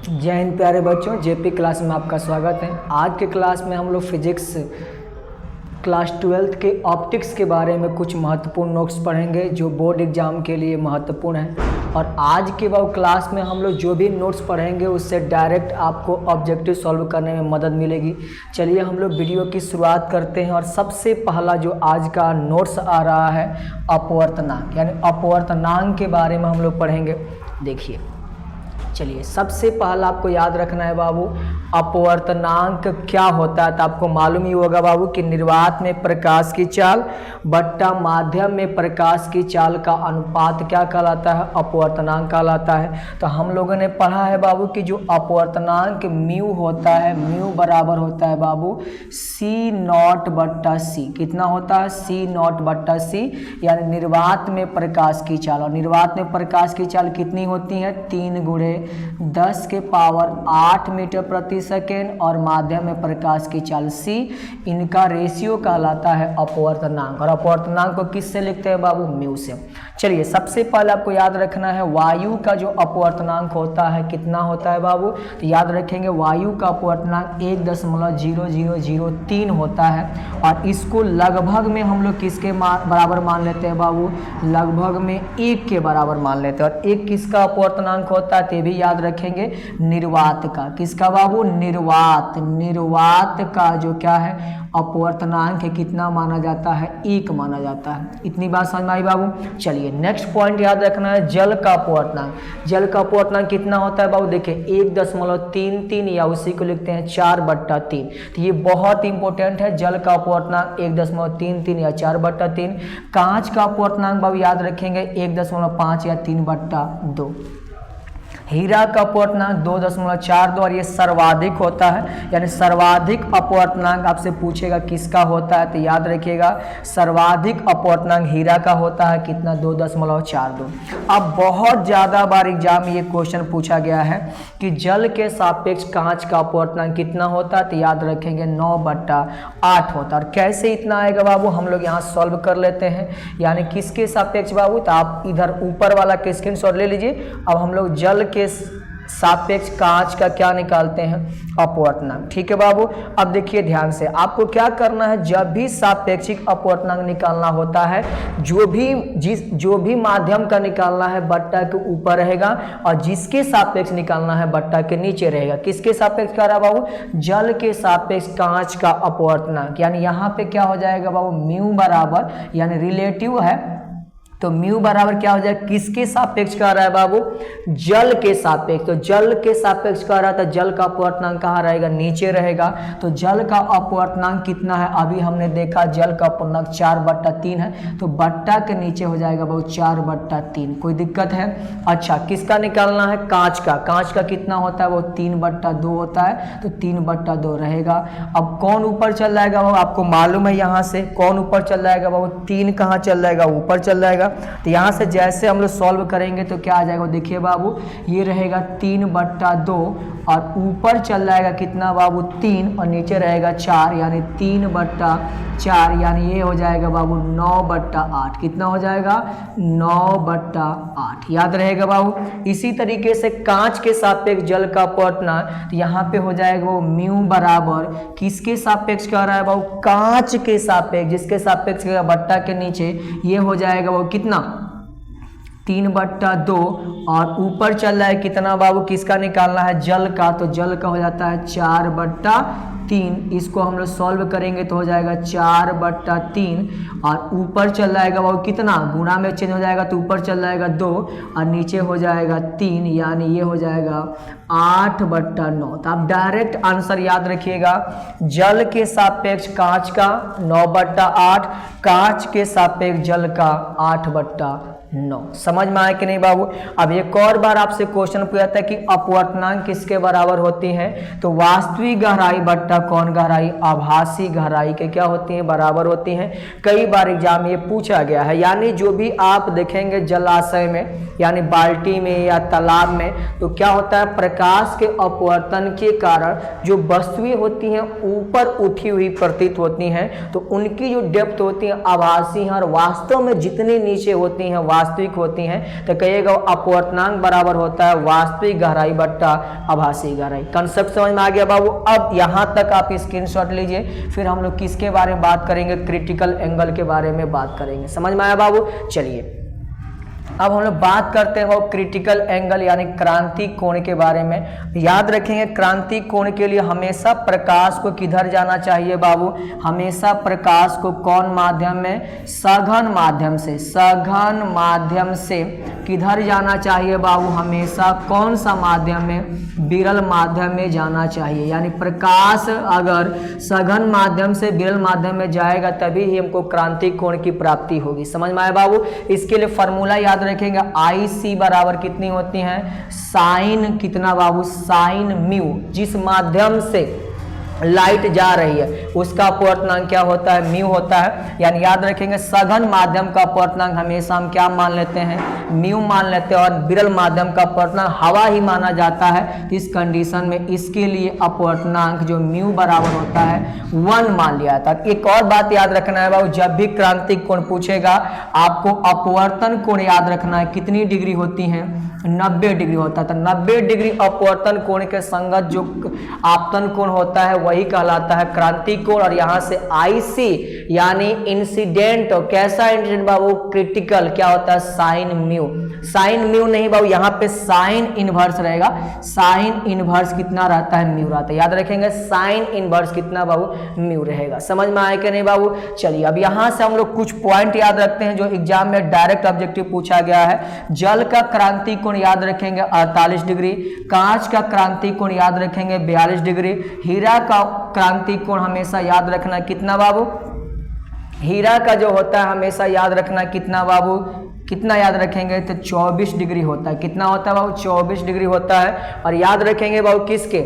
जय हिंद प्यारे बच्चों, जेपी क्लास में आपका स्वागत है। आज के क्लास में हम लोग फिजिक्स क्लास 12th के ऑप्टिक्स के बारे में कुछ महत्वपूर्ण नोट्स पढ़ेंगे जो बोर्ड एग्जाम के लिए महत्वपूर्ण है। और आज के बाद क्लास में हम लोग जो भी नोट्स पढ़ेंगे उससे डायरेक्ट आपको ऑब्जेक्टिव सॉल्व करने में मदद मिलेगी। चलिए हम लोग वीडियो की शुरुआत करते हैं। और सबसे पहला जो आज का नोट्स आ रहा है अपवर्तनांक, यानी अपवर्तनांक के बारे में हम लोग पढ़ेंगे। देखिए, चलिए सबसे पहला आपको याद रखना है बाबू, अपवर्तनांक क्या होता है। तो आपको मालूम ही होगा बाबू कि निर्वात में प्रकाश की चाल बट्टा माध्यम में प्रकाश की चाल का अनुपात क्या कहलाता है, अपवर्तनांक कहलाता है। तो हम लोगों ने पढ़ा है बाबू कि जो अपवर्तनांक म्यू होता है, म्यू बराबर होता है बाबू सी नॉट बट्टा सी। कितना होता है, सी नॉट बट्टा सी, यानी निर्वात में प्रकाश की चाल। और निर्वात में प्रकाश की चाल कितनी होती है, 3 × 10⁸ मीटर प्रति सेकेंड। और माध्यम में प्रकाश की चाल सी, इनका रेशियो कहलाता है अपवर्तनांक। और अपवर्तनांक को किससे लिखते हैं बाबू, म्यू से। चलिए सबसे पहले आपको याद रखना है वायु का जो अपवर्तनांक होता है कितना होता है बाबू। तो याद रखेंगे वायु का अपवर्तनांक 1.0003 होता है। और इसको लगभग में हम लोग किसके बराबर मान लेते हैं बाबू, लगभग में 1 के बराबर मान लेते हैं। और 1 किसका अपवर्तनांक होता है, ते भी याद रखेंगे निर्वात का। किसका बाबू, निर्वात का जो क्या है अपवर्तनांक है, कितना माना जाता है, 1 माना जाता है। इतनी बात समझ में आई बाबू। चलिए नेक्स्ट पॉइंट याद रखना है जल का अपवर्तनांक। जल का अपवर्तनांक कितना होता है बाबू, देखिए 1.33 या उसी को लिखते हैं 4/3। तो ये बहुत इंपॉर्टेंट है, जल का अपवर्तनांक 1.33 या 4/3। कांच का अपवर्तनांक बाबू याद रखेंगे 1.5 या 3/2। हीरा का अपवर्तनांक 2.42 और ये सर्वाधिक होता है, यानी सर्वाधिक अपवर्तनांक आपसे पूछेगा किसका होता है, तो याद रखिएगा सर्वाधिक अपवर्तनांक हीरा का होता है। कितना, 2.42। अब बहुत ज़्यादा बार एग्जाम में ये क्वेश्चन पूछा गया है कि जल के सापेक्ष कांच का अपवर्तनांक कितना होता है, तो याद रखेंगे 9/8 होता है। और कैसे इतना आएगा बाबू, हम लोग यहाँ सॉल्व कर लेते हैं। यानी किसके सापेक्ष बाबू, तो आप इधर ऊपर वाला के स्क्रीनशॉट ले लीजिए। अब हम लोग जल के सापेक्ष कांच का क्या निकालते हैं, अपवर्तनांक। ठीक है बाबू। अब देखिए ध्यान से, आपको क्या करना है, जब भी सापेक्षिक अपवर्तनांक निकालना होता है, जो भी माध्यम का निकालना है बट्टा के ऊपर रहेगा, और जिसके सापेक्ष निकालना है बट्टा के नीचे रहेगा। किसके सापेक्ष कर रहा बाबू, जल के सापेक्ष कांच का अपवर्तनांक। यानी यहाँ पे क्या हो जाएगा बाबू, म्यू बराबर, यानी रिलेटिव है तो म्यू बराबर क्या हो जाएगा, किसके सापेक्ष कह रहा है बाबू, जल के सापेक्ष। तो जल के सापेक्ष कह रहा था, जल का अपवर्तनांक कहाँ रहेगा, नीचे रहेगा। तो जल का अपवर्तनांक कितना है, अभी हमने देखा जल का अपवर्तनांक 4/3 है, तो बट्टा के नीचे हो जाएगा बाबू 4/3। कोई दिक्कत है। अच्छा, किसका निकालना है, कांच का। कांच का कितना होता है, वो 3/2 होता है, तो 3/2 रहेगा। अब कौन ऊपर चल जाएगा बाबू, आपको मालूम है यहाँ से कौन ऊपर चल जाएगा बाबू, 3 कहाँ चल जाएगा, ऊपर चल जाएगा। तो यहाँ से जैसे हम लोग सॉल्व करेंगे तो क्या आ जाएगा, देखिए बाबू ये रहेगा 3/2 और ऊपर चल जाएगा कितना बाबू, 3 और नीचे रहेगा 4, यानी 3/4, यानी ये हो जाएगा बाबू 9/8। कितना हो जाएगा, 9/8। याद रहेगा बाबू। इसी तरीके से कांच के सापेक्ष जल का अपवर्तनांक, तो यहाँ पे हो जाएगा वो म्यू बराबर किसके सापेक्ष कह रहा है बाबू, कांच के सापेक्ष। जिसके सापेक्ष बट्टा के नीचे ये हो जाएगा वो कितना, 3/2 और ऊपर चल रहा है कितना बाबू, किसका निकालना है, जल का। तो जल का हो जाता है 4/3। इसको हम लोग सॉल्व करेंगे तो हो जाएगा 4/3 और ऊपर चल जाएगा बाबू कितना, गुणा में चेंज हो जाएगा तो ऊपर चल जाएगा 2 और नीचे हो जाएगा 3, यानी ये हो जाएगा 8/9। तो आप डायरेक्ट आंसर याद रखिएगा, जल के सापेक्ष कांच का 9/8, कांच के सापेक्ष जल का 8/9। समझ में आया कि नहीं बाबू। अब एक और बार आपसे क्वेश्चन पूछता है कि अपवर्तनांक किसके बराबर होती हैं, तो वास्तविक गहराई बट्टा कौन गहराई, आभासी गहराई के क्या होती हैं, बराबर होती हैं। कई बार एग्जाम में ये पूछा गया है। यानी जो भी आप देखेंगे जलाशय में, यानी बाल्टी में या तालाब में, तो क्या होता है, प्रकाश के अपवर्तन के कारण जो वस्तुएं होती हैं ऊपर उठी हुई प्रतीत होती हैं, तो उनकी जो डेप्थ होती है आभासी है, और वास्तव में जितनी नीचे होती हैं वास्तविक होती हैं तो कहिएगा अपवर्तनांक बराबर होता है वास्तविक गहराई बट्टा आभासी गहराई। कंसेप्ट समझ में आ गया बाबू। अब यहाँ तक आप स्क्रीनशॉट लीजिए, फिर हम लोग किसके बारे में बात करेंगे, क्रिटिकल एंगल के बारे में बात करेंगे। समझ में आया बाबू। चलिए अब हम लोग बात करते हैं वो क्रिटिकल एंगल यानी क्रांति कोण के बारे में। याद रखेंगे क्रांति कोण के लिए हमेशा प्रकाश को किधर जाना चाहिए बाबू, हमेशा प्रकाश को कौन माध्यम में, सघन माध्यम से। सघन माध्यम से किधर जाना चाहिए बाबू, हमेशा कौन सा माध्यम में, विरल माध्यम में जाना चाहिए। यानी प्रकाश अगर सघन माध्यम से विरल माध्यम में जाएगा तभी ही हमको क्रांति कोण की प्राप्ति होगी। समझ में आया बाबू। इसके लिए फॉर्मूला याद रखेंगे, आई सी बराबर कितनी होती है, साइन कितना बाबू, साइन म्यू। जिस माध्यम से लाइट जा रही है उसका अपवर्तनांक क्या होता है, म्यू होता है। यानी याद रखेंगे सघन माध्यम का अपवर्तनांक हमेशा हम क्या मान लेते हैं, म्यू मान लेते हैं, और विरल माध्यम का अपवर्तनांक हवा ही माना जाता है। तो इस कंडीशन में इसके लिए अपवर्तनांक जो म्यू बराबर होता है 1 मान लिया था। एक और बात याद रखना है बाबू, जब भी क्रांतिक कोण पूछेगा आपको अपवर्तन कोण याद रखना है, कितनी डिग्री होती है, 90 डिग्री होता है। तो 90 डिग्री अपवर्तन कोण के संगत जो आपतन कोण होता है वही कहलाता है क्रांति कोण। और यहां से आईसी यानी इंसिडेंट, कैसा इंसिडेंट बाबू, क्रिटिकल, क्या होता है, साइन म्यू। साइन म्यू नहीं बाबू, यहाँ पे साइन इनवर्स रहेगा। साइन इनवर्स कितना रहता है, म्यू रहता है। याद रखेंगे साइन इनवर्स कितना बाबू, म्यू रहेगा। समझ में आए कि नहीं बाबू। चलिए अब यहां से हम लोग कुछ पॉइंट याद रखते हैं जो एग्जाम में डायरेक्ट ऑब्जेक्टिव पूछा गया है। जल का क्रांति कोण याद रखेंगे 48 डिग्री, कांच का क्रांति कोण याद रखेंगे 42 डिग्री, हीरा का क्रांति कोण हमेशा याद रखना कितना बाबू, हीरा का जो होता है हमेशा याद रखना कितना बाबू, कितना याद रखेंगे तो 24 डिग्री होता है। कितना होता है बाबू, 24 डिग्री होता है। और याद रखेंगे बाबू किसके,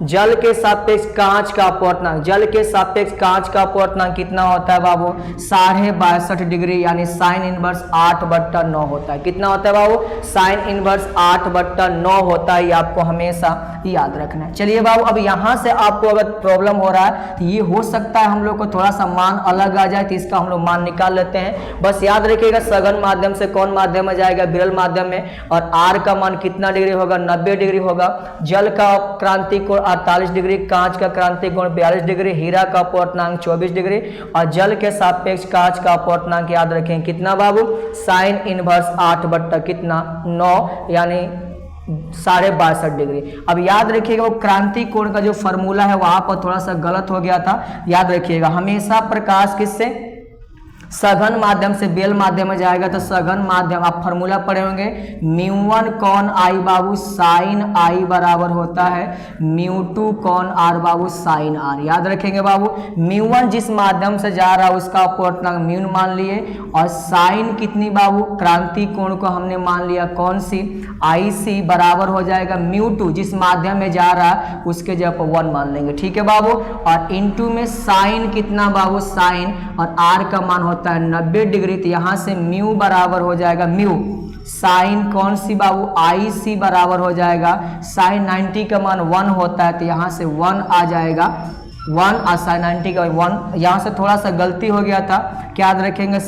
जल के सापेक्ष कांच का अपवर्तनांक, जल के सापेक्ष कांच का अपवर्तनांक कितना होता है बाबू, 62.5 डिग्री, यानी साइन इनवर्स 8/9 होता है। कितना होता है बाबू, साइन इनवर्स 8/9 होता है। ये आपको हमेशा याद रखना है। चलिए बाबू अब यहां से आपको अगर प्रॉब्लम हो रहा है तो ये हो सकता है हम लोग को थोड़ा सा मान अलग आ जाए, तो इसका हम लोग मान निकाल लेते हैं। बस याद रखिएगा सघन माध्यम से कौन माध्यम में जाएगा, विरल माध्यम में, और आर का मान कितना डिग्री होगा, 90 डिग्री होगा। जल का क्रांति कोण 48 डिग्री, कांच का क्रांति कोण 42 डिग्री, हीरा का अपवर्तनांक 24 डिग्री, और जल के सापेक्ष कांच का अपवर्तनांक याद रखें कितना बाबू, साइन इनवर्स 8/9 यानी 62.5 डिग्री। अब याद रखिएगा वो क्रांति कोण का जो फॉर्मूला है वहां पर थोड़ा सा गलत हो गया था। याद रखिएगा हमेशा प्रकाश किससे, सघन माध्यम से बेल माध्यम में जाएगा। तो सघन माध्यम आप फॉर्मूला पढ़े होंगे, μ1 कॉन आई बाबू साइन आई बराबर होता है μ2 कॉन आर बाबू साइन आर। याद रखेंगे बाबू μ1 जिस माध्यम से जा रहा है उसका अपवर्तनांक म्यू मान लिए, और साइन कितनी बाबू, क्रांति कोण को हमने मान लिया कौन सी, आई सी बराबर हो जाएगा μ2 जिस माध्यम में जा रहा है उसके जगह पर 1 मान लेंगे। ठीक है बाबू। और इनटू में साइन कितना बाबू, साइन, और आर का मान होता है 90 डिग्री। तो यहां से म्यू बराबर हो जाएगा म्यू साइन कौन सी बाबू, आई सी बराबर हो जाएगा, साइन 90 का मान 1 होता है तो यहां से 1 आ जाएगा, 1 और साइन 90 का 1। यहां से थोड़ा सा गलती हो गया था, क्या याद रखेंगे,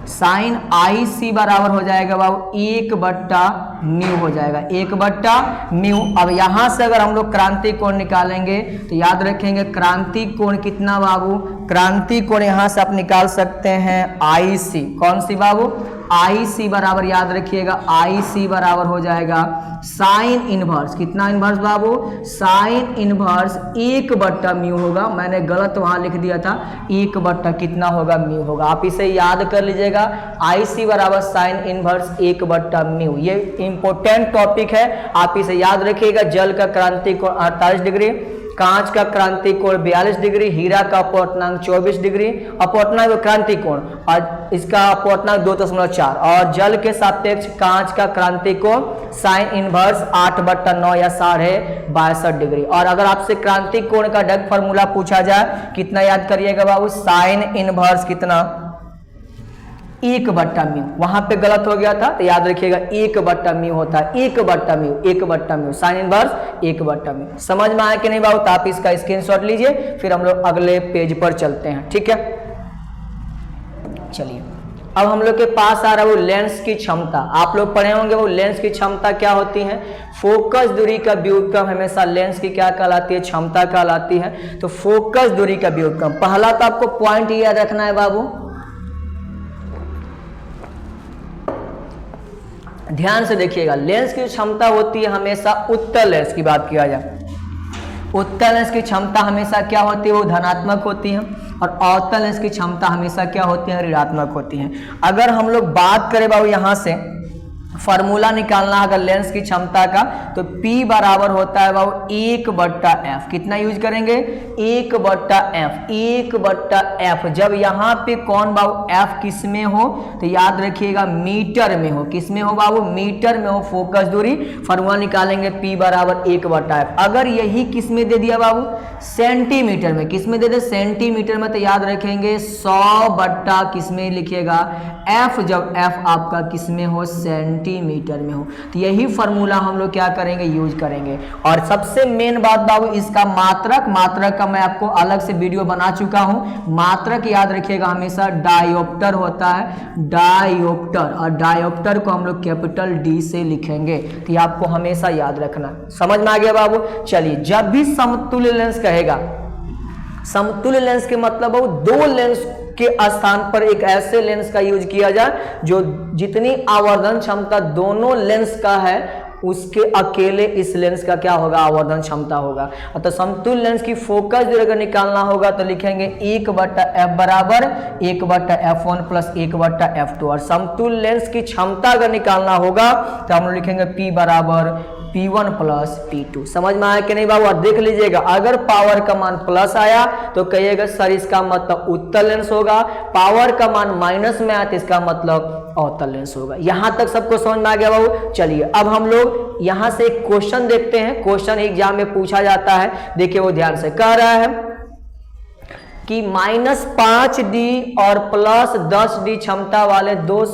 साइन आई सी बराबर हो जाएगा बाबू 1/म्यू हो जाएगा, 1/म्यू। अब यहां से अगर हम लोग क्रांति कोण निकालेंगे तो याद रखेंगे क्रांति कोण कितना बाबू, क्रांति कोण यहां से आप निकाल सकते हैं आई सी, कौन सी बाबू, आई सी बराबर याद रखिएगा, आई सी बराबर हो जाएगा साइन इनवर्स, कितना इनवर्स बाबू, साइन इनवर्स 1/म्यू होगा। मैंने गलत वहां लिख दिया था, 1/ कितना होगा, म्यू होगा। आप इसे याद कर लीजिएगा, आई सी बराबर साइन इनवर्स 1/म्यू। ये इंपॉर्टेंट टॉपिक है, आप इसे याद रखिएगा। जल का क्रांति कोण 48 डिग्री, कांच का क्रांति कोण 42 डिग्री, हीरा का अपवर्तनांक 24 डिग्री, अपवर्तनांक क्रांति कोण, और इसका अपवर्तनांक 2.4, और जल के सापेक्ष कांच का क्रांति कोण साइन इनवर्स 8/9 या 62.5 डिग्री। और अगर आपसे क्रांति कोण का डग फॉर्मूला पूछा जाए कितना याद करिएगा बाबू, साइन इनवर्स कितना, 1/म्यू। वहां पे गलत हो गया था तो याद रखिएगा 1/म्यू होता है, 1/म्यू, साइन इनवर्स 1/म्यू। समझ में आया कि नहीं बाबू, तो आप इसका स्क्रीनशॉट लीजिए, फिर हम लोग अगले पेज पर चलते हैं। ठीक है, चलिए अब हम लोग के पास आ रहा है वो लेंस की क्षमता। आप लोग पढ़े होंगे वो लेंस की क्षमता क्या होती है। फोकस दूरी का व्युत्क्रम हमेशा लेंस की क्या कहलाती है, क्षमता कहलाती है। तो फोकस दूरी का व्युत्क्रम, पहला तो आपको पॉइंट याद रखना है बाबू, ध्यान से देखिएगा। लेंस की क्षमता होती है हमेशा, उत्तल लेंस की बात किया जाए, उत्तल लेंस की क्षमता हमेशा क्या होती है, वो धनात्मक होती है, और अवतल लेंस की क्षमता हमेशा क्या होती है, ऋणात्मक होती है। अगर हम लोग बात करें बाबू यहाँ से फॉर्मूला निकालना अगर लेंस की क्षमता का, तो P बराबर होता है बाबू 1/f। कितना यूज करेंगे, 1/f, 1/f। जब यहाँ पे कौन बाबू f किस में हो, तो याद रखिएगा मीटर में हो। किस में हो बाबू, मीटर में हो फोकस दूरी। फॉर्मूला निकालेंगे P बराबर 1/f। अगर यही किस में दे दिया बाबू, सेंटीमीटर में, किस में दे दे, सेंटीमीटर में, तो याद रखेंगे 100 किस में लिखिएगा, f। जब f आपका किस में हो, सेंटीमीटर में हो, तो यही फॉर्मूला हम लोग क्या करेंगे, यूज करेंगे। और सबसे मेन बात बाबू इसका मात्रक, मात्रक का मैं आपको अलग से वीडियो बना चुका हूं। मात्रक याद रखिएगा हमेशा डायोप्टर होता है, डायोप्टर, और डायोप्टर को हम लोग कैपिटल D से लिखेंगे। तो ये आपको हमेशा याद रखना। समझ में आ गया बाबू। चलिए, जब भी समतुल्य लेंस कहेगा, समतुल्य लेंस के मतलब वो दो लेंस के स्थान पर एक ऐसे लेंस का यूज किया जाए जो जितनी आवर्धन क्षमता दोनों लेंस का है, उसके अकेले इस लेंस का क्या होगा, आवर्धन क्षमता होगा। तो समतुल्य लेंस की फोकस दूरी अगर निकालना होगा तो लिखेंगे 1/f बराबर 1/f1 प्लस 1/f2। और समतुल्य लेंस की क्षमता अगर निकालना होगा तो हम लोग लिखेंगे P बराबर P1 प्लस P2। समझ में आया कि नहीं बाबू। और देख लीजिएगा, अगर पावर का मान प्लस आया तो कहिएगा सर इसका मतलब उत्तल लेंस होगा, पावर का मान माइनस में आया तो इसका मतलब अवतल लेंस होगा। यहां तक सबको समझ में आ गया बाबू। चलिए, अब हम लोग यहां से एक क्वेश्चन देखते हैं। क्वेश्चन एग्जाम में पूछा जाता है, देखिए वो ध्यान से कह रहा है कि -5D और +10D क्षमता वाले दो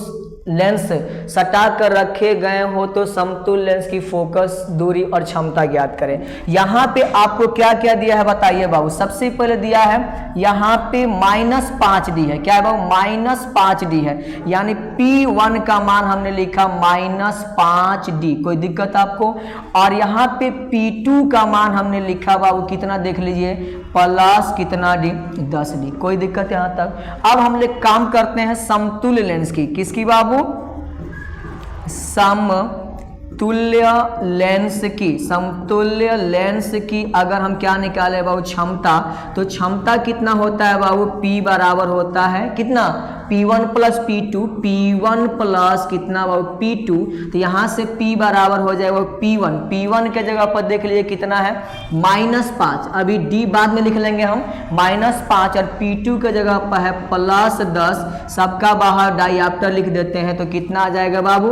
लेंस सटा कर रखे गए हो तो समतुल्य लेंस की फोकस दूरी और क्षमता ज्ञात करें। यहां पे आपको क्या क्या दिया है बताइए बाबू। सबसे पहले दिया है यहां पे -5D है। क्या है बाबू, -5D है, यानी P1 का मान हमने लिखा -5D। कोई दिक्कत आपको। और यहां पे P2 का मान हमने लिखा बाबू कितना, देख लीजिए, प्लस कितना D, 10D। कोई दिक्कत यहां तक। अब हम लोग काम करते हैं समतुल्य लेंस की। किसकी बाबू, समतुल्य लेंस की। समतुल्य लेंस की अगर हम क्या निकाले बाबू, क्षमता, तो क्षमता कितना होता है बाबू, P बराबर होता है कितना, P1 plus P2, P1 plus कितना बाबू, P2। तो यहां से P बराबर हो जाएगा P1। P1 के जगह पर देख लीजिए कितना है, -5। अभी D बाद में लिख लेंगे हम, -5, और P2 के जगह पर है +10। सबका बाहर डायऑप्टर लिख देते हैं तो कितना आ जाएगा बाबू,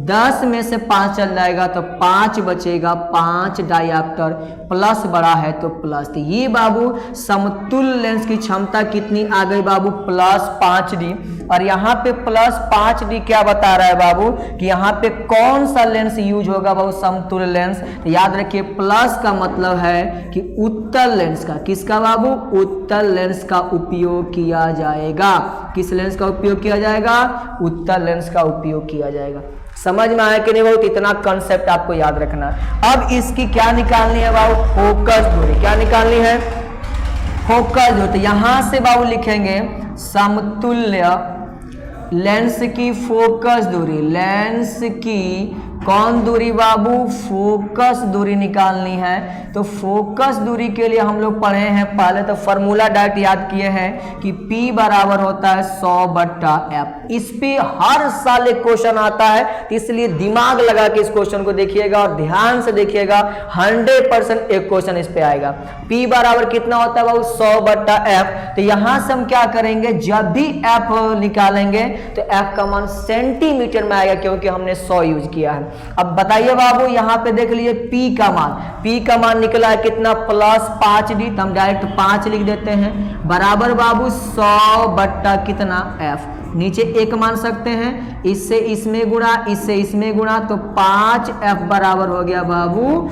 10 में से 5 चल जाएगा तो 5 बचेगा, 5 डायऑप्टर, प्लस बड़ा है तो प्लस। तो ये बाबू समतुल्य लेंस की क्षमता कितनी आ गई बाबू, +5D। और यहाँ पे +5D क्या बता रहा है बाबू, कि यहाँ पे कौन सा लेंस यूज होगा बाबू, समतुल्य लेंस। तो याद रखिए प्लस का मतलब है कि उत्तल लेंस का, किसका बाबू, उत्तल लेंस का उपयोग किया जाएगा। किस लेंस का उपयोग किया जाएगा, उत्तल लेंस का उपयोग किया जाएगा। समझ में आया कि नहीं बाबू। इतना कंसेप्ट आपको याद रखना है। अब इसकी क्या निकालनी है बाबू, फोकस दूरी। क्या निकालनी है, फोकस दूरी। तो यहां से बाबू लिखेंगे समतुल्य लेंस की फोकस दूरी। लेंस की कौन दूरी बाबू, फोकस दूरी निकालनी है। तो फोकस दूरी के लिए हम लोग पढ़े हैं, पहले तो फॉर्मूला डायरेक्ट याद किए हैं कि P बराबर होता है 100/f। इस पे हर साल एक क्वेश्चन आता है, तो इसलिए दिमाग लगा के इस क्वेश्चन को देखिएगा और ध्यान से देखिएगा, 100% एक क्वेश्चन इस पे आएगा। P बराबर कितना होता है बाबू, 100/f। तो यहां से हम क्या करेंगे, जब भी f निकालेंगे तो f का मान सेंटीमीटर में आएगा, क्योंकि हमने 100 यूज किया है। अब बताइए बाबू, यहां पे देख लीजिए P का मान निकला है कितना, +5D। तो हम डायरेक्ट 5 लिख देते हैं, बराबर बाबू 100 कितना f। नीचे 1 मान सकते हैं, इससे इसमें गुणा, इससे इसमें गुणा, तो 5f बराबर हो गया बाबू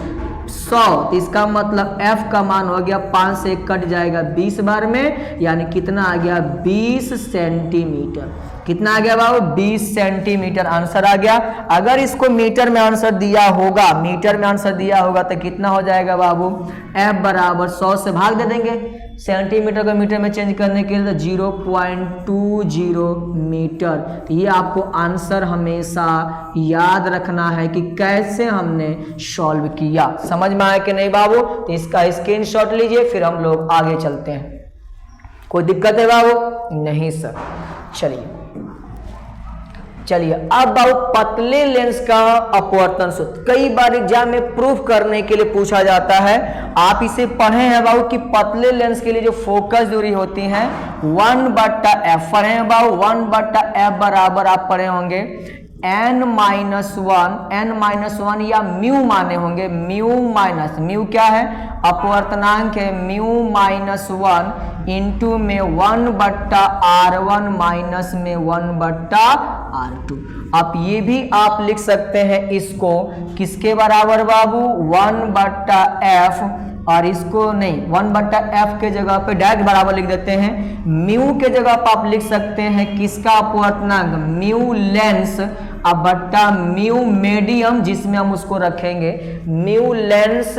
100, तो इसका मतलब f का मान हो गया 5 से कट जाएगा 20 बार में, यानी कितना आ गया 20 सेंटीमीटर। कितना आ गया बाबू 20 सेंटीमीटर आंसर आ गया। अगर इसको मीटर में आंसर दिया होगा, मीटर में आंसर दिया होगा तो कितना हो जाएगा बाबू, f बराबर 100 से भाग दे देंगे, सेंटीमीटर को मीटर में चेंज करने के लिए तो 0.20 मीटर। तो ये आपको आंसर हमेशा याद रखना है कि कैसे हमने सॉल्व किया। समझ में आया कि नहीं बाबू? तो इसका स्क्रीनशॉट लीजिए, फिर हम लोग आगे चलते हैं। कोई दिक्कत है बाबू? नहीं सर। चलिए अब बाबू पतले लेंस का अपवर्तन सूत्र कई बार एग्जाम में प्रूफ करने के लिए पूछा जाता है। आप इसे पढ़े हैं बाबू कि पतले लेंस के लिए जो फोकस दूरी होती है 1/f पढ़े हैं बाबू। 1/f बराबर आप पढ़े होंगे n-1 या म्यू माने होंगे। म्यू क्या है? अपवर्तनांक है। म्यू-1 इंटू में 1/r1 माइनस में 1/r2। आप ये भी आप लिख सकते हैं इसको किसके बराबर बाबू, 1/f, और इसको नहीं 1/f के जगह पे डायरेक्ट बराबर लिख देते हैं। म्यू के जगह पे आप लिख सकते हैं किसका अपवर्तनांक, म्यू लेंस अब बट्टा म्यू मीडियम, जिसमें हम उसको रखेंगे म्यू लेंस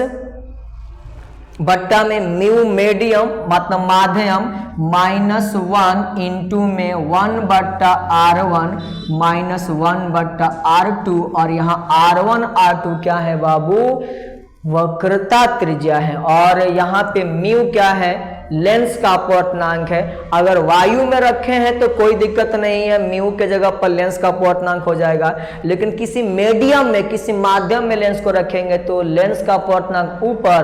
बट्टा में म्यू मीडियम मतलब माध्यम -1 इंटू में 1/r1 माइनस 1/r2, और यहाँ r1 r2 क्या है बाबू, वक्रता त्रिज्या है, और यहाँ पे म्यू क्या है, लेंस का अपवर्तनांक है। अगर वायु में रखे हैं तो कोई दिक्कत नहीं है, म्यू के जगह पर लेंस का अपवर्तनांक हो जाएगा। लेकिन किसी मीडियम में, किसी माध्यम में लेंस को रखेंगे तो लेंस का अपवर्तनांक ऊपर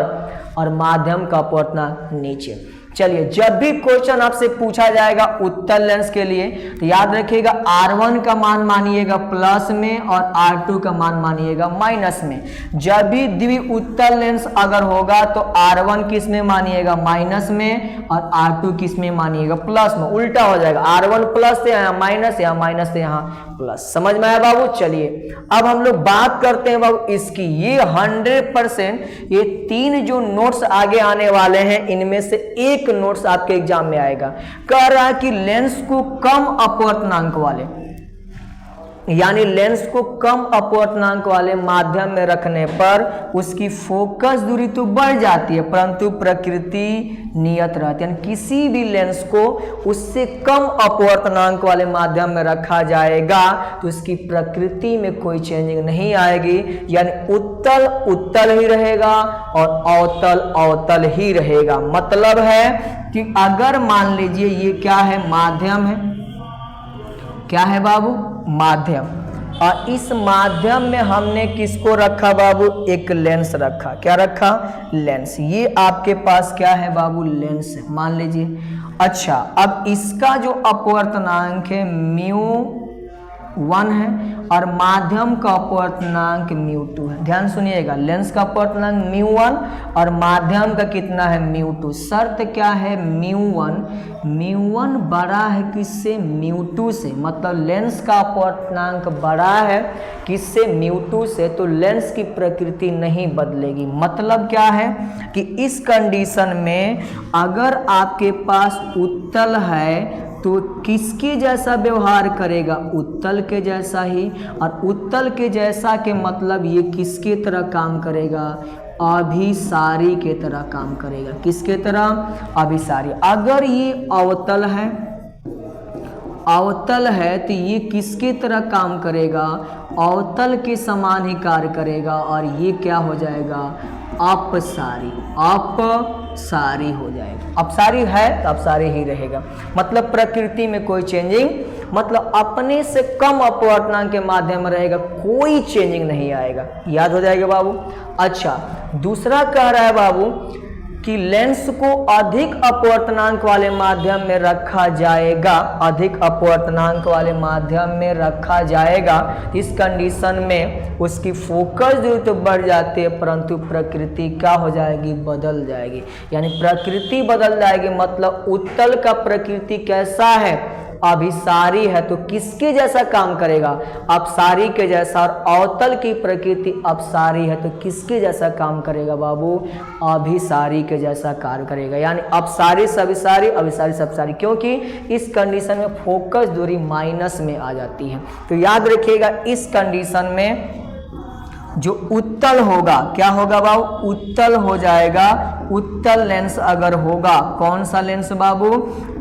और माध्यम का अपवर्तनांक नीचे। चलिए जब भी क्वेश्चन आपसे पूछा जाएगा उत्तल लेंस के लिए तो याद रखिएगा R1 का मान मानिएगा प्लस में और R2 का मान मानिएगा माइनस में। जब भी द्वि उत्तल लेंस अगर होगा तो R1 किस में मानिएगा, माइनस में, और R2 किस में मानिएगा, प्लस में। उल्टा हो जाएगा, R1 प्लस से यहाँ माइनस, यहाँ माइनस से यहाँ प्लस। समझ में आया बाबू? चलिए अब हम लोग बात करते हैं बाबू इसकी। ये 100% ये 3 जो नोट्स आगे आने वाले हैं इनमें से एक नोट्स आपके एग्जाम में आएगा। कह रहा है कि लेंस को कम अपवर्तनांक वाले, यानी लेंस को कम अपवर्तनांक वाले माध्यम में रखने पर उसकी फोकस दूरी तो बढ़ जाती है परंतु प्रकृति नियत रहती है। यानी किसी भी लेंस को उससे कम अपवर्तनांक वाले माध्यम में रखा जाएगा तो उसकी प्रकृति में कोई चेंजिंग नहीं आएगी, यानी उत्तल उत्तल ही रहेगा और अवतल अवतल ही रहेगा। मतलब है कि अगर मान लीजिए ये क्या है, माध्यम है, क्या है बाबू, माध्यम, और इस माध्यम में हमने किसको रखा बाबू, एक लेंस रखा। क्या रखा, लेंस। ये आपके पास क्या है बाबू, लेंस है मान लीजिए। अच्छा अब इसका जो अपवर्तनांक है म्यू1 है और माध्यम का अपवर्तनांक म्यू2 है। ध्यान सुनिएगा, लेंस का अपवर्तनांक म्यू1 और माध्यम का कितना है, म्यू2। शर्त क्या है, म्यू1 बड़ा है किससे, म्यू2 से। मतलब लेंस का अपवर्तनांक बड़ा है किससे, म्यू2 से, तो लेंस की प्रकृति नहीं बदलेगी। मतलब क्या है कि इस कंडीशन में अगर आपके पास उत्तल है तो किसके जैसा व्यवहार करेगा, उत्तल के जैसा ही। और उत्तल के जैसा के मतलब ये किसके तरह काम करेगा, अभिसारी के तरह काम करेगा। किसके तरह, अभिसारी। अगर ये अवतल है, अवतल है तो ये किसके तरह काम करेगा, अवतल के समान ही कार्य करेगा, और ये क्या हो जाएगा, अपसारी, अपसारी हो जाएगा। अपसारी है तो अपसारी ही रहेगा। मतलब प्रकृति में कोई चेंजिंग, मतलब अपने से कम अपवर्तनांक के माध्यम में रहेगा, कोई चेंजिंग नहीं आएगा। याद हो जाएगा बाबू। अच्छा दूसरा कह रहा है बाबू कि लेंस को अधिक अपवर्तनांक वाले माध्यम में रखा जाएगा, अधिक अपवर्तनांक वाले माध्यम में रखा जाएगा। इस कंडीशन में उसकी फोकस दूरी तो बढ़ जाती है परंतु प्रकृति क्या हो जाएगी, बदल जाएगी। यानी प्रकृति बदल जाएगी। मतलब उत्तल का प्रकृति कैसा है, अभिसारी है तो किसके जैसा काम करेगा? अपसारी के जैसा। और अवतल की प्रकृति अपसारी है तो किसके जैसा काम करेगा बाबू? अभिसारी के जैसा कार्य करेगा। यानी अपसारी से अभिसारी, अभिसारी से अपसारी, क्योंकि इस कंडीशन में फोकस दूरी माइनस में आ जाती है। तो याद रखिएगा इस कंडीशन में जो उत्तल होगा, क्या होगा बाबू? उत्तल हो जाएगा। उत्तल लेंस अगर होगा, कौन सा लेंस बाबू?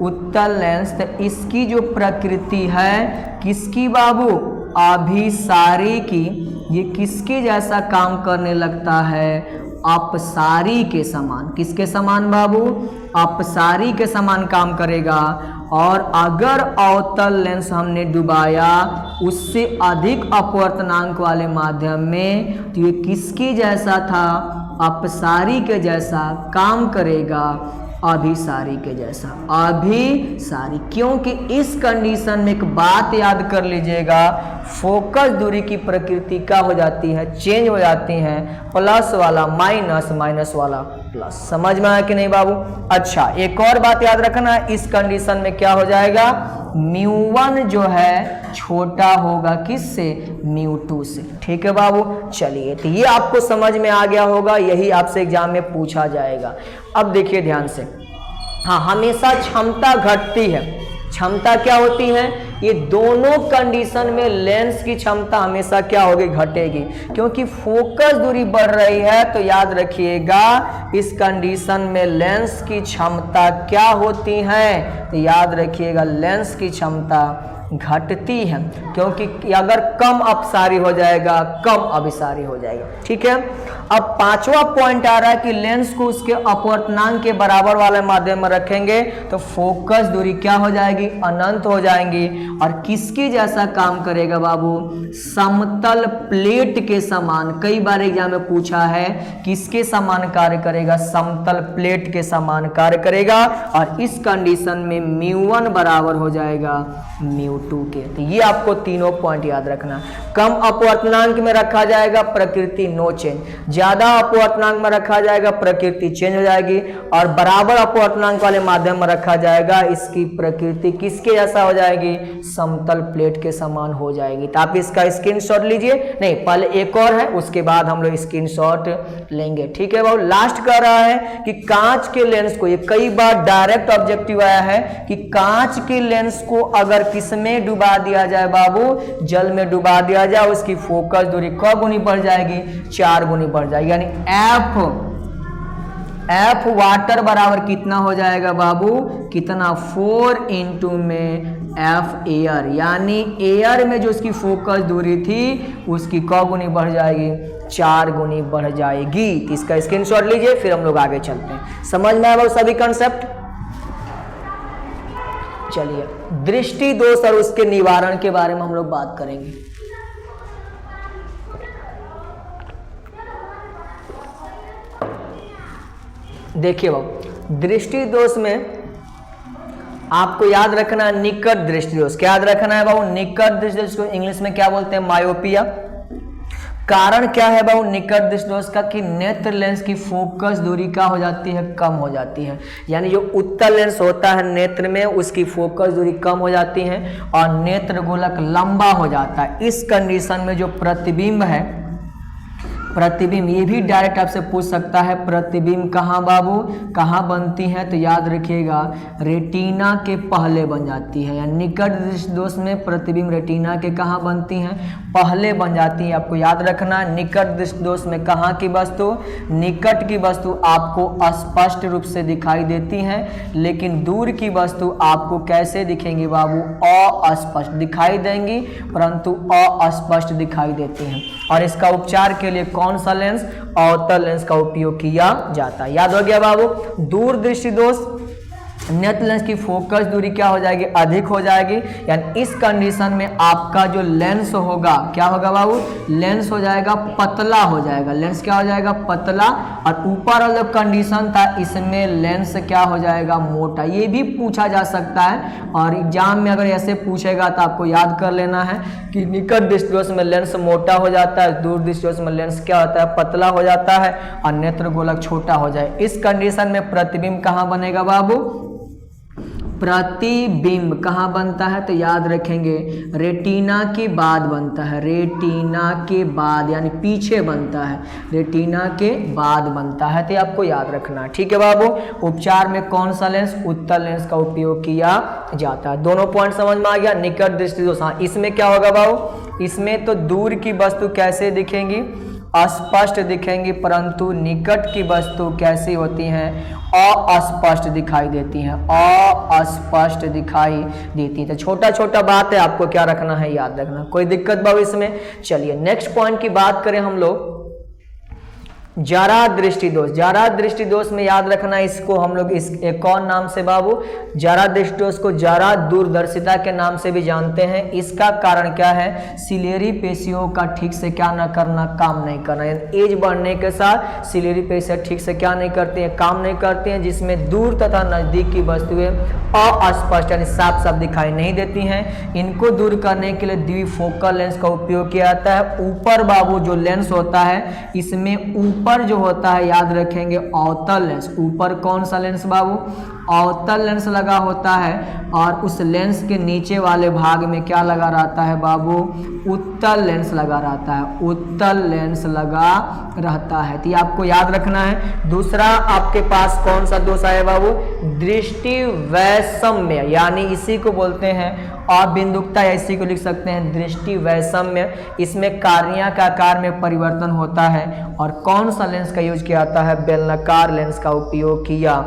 उत्तल लेंस। तो इसकी जो प्रकृति है किसकी बाबू? अभिसारी की। ये किसके जैसा काम करने लगता है? अपसारी के समान। किसके समान बाबू? अपसारी के समान काम करेगा। और अगर अवतल लेंस हमने डुबाया उससे अधिक अपवर्तनांक वाले माध्यम में, तो ये किसके जैसा था? अपसारी के जैसा काम करेगा, अभिसारी के जैसा। अभिसारी, क्योंकि इस कंडीशन में एक बात याद कर लीजिएगा, फोकस दूरी की प्रकृति क्या हो जाती है? चेंज हो जाती है। प्लस वाला माइनस, माइनस वाला प्लस। समझ में आया कि नहीं बाबू? अच्छा, एक और बात याद रखना, इस कंडीशन में क्या हो जाएगा? μ1 जो है छोटा होगा किससे? μ2 से। ठीक है बाबू, चलिए, तो ये आपको समझ में आ गया होगा, यही आपसे एग्जाम में पूछा जाएगा। अब देखिए ध्यान से, हाँ, हमेशा क्षमता घटती है। क्षमता क्या होती है? ये दोनों कंडीशन में लेंस की क्षमता हमेशा क्या होगी? घटेगी, क्योंकि फोकस दूरी बढ़ रही है। तो याद रखिएगा इस कंडीशन में लेंस की क्षमता क्या होती है? तो याद रखिएगा लेंस की क्षमता घटती है, क्योंकि अगर कम अपसारी हो जाएगा, कम अभिसारी हो जाएगा। ठीक है, अब पांचवा पॉइंट आ रहा है कि लेंस को उसके अपवर्तनांक के बराबर वाले माध्यम में रखेंगे तो फोकस दूरी क्या हो जाएगी? अनंत हो जाएंगी। और किसकी जैसा काम करेगा बाबू? समतल प्लेट के समान। कई बार एग्जाम में पूछा है किसके समान कार्य करेगा? समतल प्लेट के समान कार्य करेगा। और इस कंडीशन में μ1 बराबर हो जाएगा μ2 के। तो ये आपको तीनों पॉइंट याद रखना। कम अपवर्तनांक में रखा जाएगा, प्रकृति नो चेंज। ज्यादा अपवर्तनांक में रखा जाएगा, प्रकृति चेंज हो जाएगी। और बराबर अपवर्तनांक वाले माध्यम में रखा जाएगा, इसकी प्रकृति किसके जैसा हो जाएगी? समतल प्लेट के समान हो जाएगी। तो आप इसका स्क्रीनशॉट लीजिए। नहीं, पहले एक और है, उसके बाद हम लोग स्क्रीनशॉट लेंगे। ठीक है बाबू, लास्ट कह रहा है कि कांच के लेंस को, ये कई बार डायरेक्ट ऑब्जेक्टिव आया है कि कांच के लेंस को अगर किसमें डुबा दिया जाए बाबू? जल में डुबा दिया जाए, उसकी फोकस दूरी क गुनी बढ़ जाएगी? 4 गुनी बढ़ जाएगी। यानी एफ वाटर बराबर कितना हो जाएगा बाबू? कितना? 4 इंटू में एफ एयर। यानी एयर में जो उसकी फोकस दूरी थी उसकी क गुनी बढ़ जाएगी? 4 गुनी बढ़ जाएगी। तो इसका स्क्रीनशॉट लीजिए, फिर हम लोग आगे चलते हैं। समझ में आया बाबू सभी कंसेप्ट? चलिए, दृष्टि दोष और उसके निवारण के बारे में हम लोग बात करेंगे। देखिए बाबू, दृष्टि दोष में आपको याद रखना है निकट दृष्टि दोष। क्या याद रखना है बाबू? निकट दृष्टि दोष को इंग्लिश में क्या बोलते हैं? मायोपिया। कारण क्या है बाबू निकट दृष्टि दोष का? कि नेत्र लेंस की फोकस दूरी क्या हो जाती है? कम हो जाती है। यानी जो उत्तल लेंस होता है नेत्र में, उसकी फोकस दूरी कम हो जाती है और नेत्र गोलक लंबा हो जाता है। इस कंडीशन में जो प्रतिबिंब है, प्रतिबिंब, ये भी डायरेक्ट आपसे पूछ सकता है, प्रतिबिंब कहाँ बाबू, कहाँ बनती है? तो याद रखिएगा रेटिना के पहले बन जाती है। यानी निकट दृष्टि दोष में प्रतिबिंब रेटिना के कहाँ बनती हैं? पहले बन जाती है। आपको याद रखना है निकट दृष्टि दोष में कहाँ की वस्तु, निकट की वस्तु आपको स्पष्ट रूप से दिखाई देती हैं, लेकिन दूर की वस्तु आपको कैसे दिखेंगी बाबू? अस्पष्ट दिखाई देंगी, परंतु अस्पष्ट दिखाई देती हैं। और इसका उपचार के लिए कौन सा लेंस, अवतल लेंस का उपयोग किया जाता है। याद हो गया बाबू? दूर दृष्टि दोष, नेत्र लेंस की फोकस दूरी क्या हो जाएगी? अधिक हो जाएगी। यानी इस कंडीशन में आपका जो लेंस होगा क्या होगा बाबू? लेंस हो जाएगा पतला हो जाएगा। लेंस क्या हो जाएगा? पतला। और ऊपर वाला जो कंडीशन था इसमें लेंस क्या हो जाएगा? मोटा। ये भी पूछा जा सकता है और एग्जाम में अगर ऐसे पूछेगा तो आपको याद कर लेना है कि निकट दृष्टि दोष में लेंस मोटा हो जाता है, दूर दृष्टि दोष में लेंस क्या होता है? पतला हो जाता है और नेत्र गोलक छोटा हो जाए। इस कंडीशन में प्रतिबिंब कहाँ बनेगा बाबू? प्रतिबिंब कहाँ बनता है, तो याद रखेंगे रेटिना के बाद बनता है, रेटिना के बाद यानी पीछे बनता है, रेटिना के बाद बनता है, तो आपको याद रखना। ठीक है बाबू। उपचार में कौन सा लेंस, उत्तल लेंस का उपयोग किया जाता है। दोनों पॉइंट समझ में आ गया। निकट दृष्टि दोष, हाँ इसमें क्या होगा बाबू, इसमें तो दूर की वस्तु कैसे दिखेंगी, अस्पष्ट दिखेंगी, परंतु निकट की वस्तु कैसी होती हैं, अस्पष्ट दिखाई देती हैं, अस्पष्ट दिखाई देती है। तो छोटा छोटा बात है, आपको क्या रखना है, याद रखना। कोई दिक्कत बाबू इसमें। चलिए नेक्स्ट पॉइंट की बात करें हम लोग, जारा दृष्टि दोष। जारा दृष्टि दोष में याद रखना, इसको हम लोग इस एक और नाम से बाबू, जारा दृष्टि दोष को जारा दूरदर्शिता के नाम से भी जानते हैं। इसका कारण क्या है, सिलेरी पेशियों का ठीक से क्या न करना, काम नहीं करना। एज बढ़ने के साथ सिलेरी पेशियां ठीक से क्या नहीं करती हैं, काम नहीं करती हैं, जिसमें दूर तथा नजदीक की वस्तुएं अस्पष्ट यानी साफ साफ दिखाई नहीं देती हैं। इनको दूर करने के लिए द्विफोकल लेंस का उपयोग किया जाता है। ऊपर बाबू जो लेंस होता है, इसमें ऊपर जो होता है याद रखेंगे अवतल लेंस। ऊपर कौन सा लेंस बाबू, अवतल लेंस लगा होता है, और उस लेंस के नीचे वाले भाग में क्या लगा रहता है बाबू, उत्तल लेंस लगा रहता है, उत्तल लेंस लगा रहता है। तो ये आपको याद रखना है। दूसरा आपके पास कौन सा दोष आया बाबू, दृष्टि वैषम्य, यानी इसी को बोलते हैं अबिंदुकता, या इसी को लिख सकते हैं दृष्टि वैषम्य। इसमें कार्निया का आकार में परिवर्तन होता है। और कौन सा लेंस का यूज किया जाता है, बेलनाकार लेंस का उपयोग किया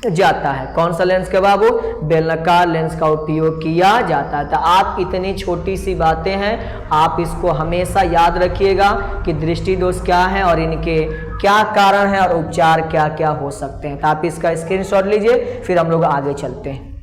जाता है। कौन सा लेंस के बाबू, बेलनाकार लेंस का उपयोग किया जाता है। तो आप इतनी छोटी सी बातें हैं, आप इसको हमेशा याद रखिएगा कि दृष्टि दोष क्या है और इनके क्या कारण है और उपचार क्या क्या हो सकते हैं। तो आप इसका स्क्रीनशॉट लीजिए, फिर हम लोग आगे चलते हैं।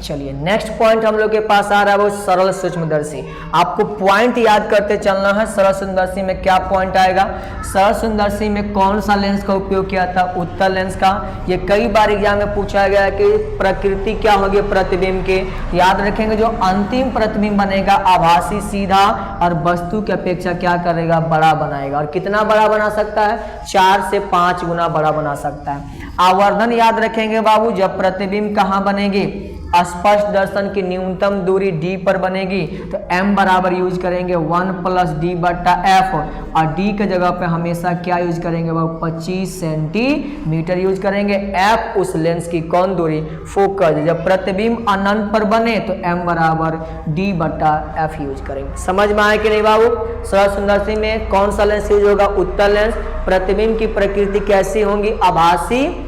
चलिए नेक्स्ट पॉइंट हम लोग के पास आ रहा है वो सरल सूक्ष्मदर्शी। आपको पॉइंट याद करते चलना है। सरल सूक्ष्मदर्शी में क्या पॉइंट आएगा, सरल सूक्ष्मदर्शी में कौन सा लेंस का उपयोग किया था, उत्तल लेंस का। ये कई बार एग्जाम में पूछा गया कि प्रकृति क्या होगी प्रतिबिंब के। याद रखेंगे जो अंतिम प्रतिबिंब बनेगा आभासी सीधा और वस्तु की अपेक्षा क्या करेगा, बड़ा बनाएगा। और कितना बड़ा बना सकता है, 4 से 5 गुना बड़ा बना सकता है। आवर्धन याद रखेंगे बाबू, जब प्रतिबिंब कहाँ बनेगी, स्पष्ट दर्शन की न्यूनतम दूरी d पर बनेगी, तो m बराबर यूज करेंगे 1 + d/f, और d के जगह पे हमेशा क्या यूज करेंगे बाबू, 25 सेंटीमीटर यूज करेंगे। f उस लेंस की कौन दूरी, फोकस। जब प्रतिबिंब अनंत पर बने तो m बराबर d/f यूज करेंगे। समझ में आए कि नहीं बाबू। सरल सूक्ष्मदर्शी में कौन सा लेंस यूज होगा, उत्तल लेंस। प्रतिबिंब की प्रकृति कैसी होगी, आभासी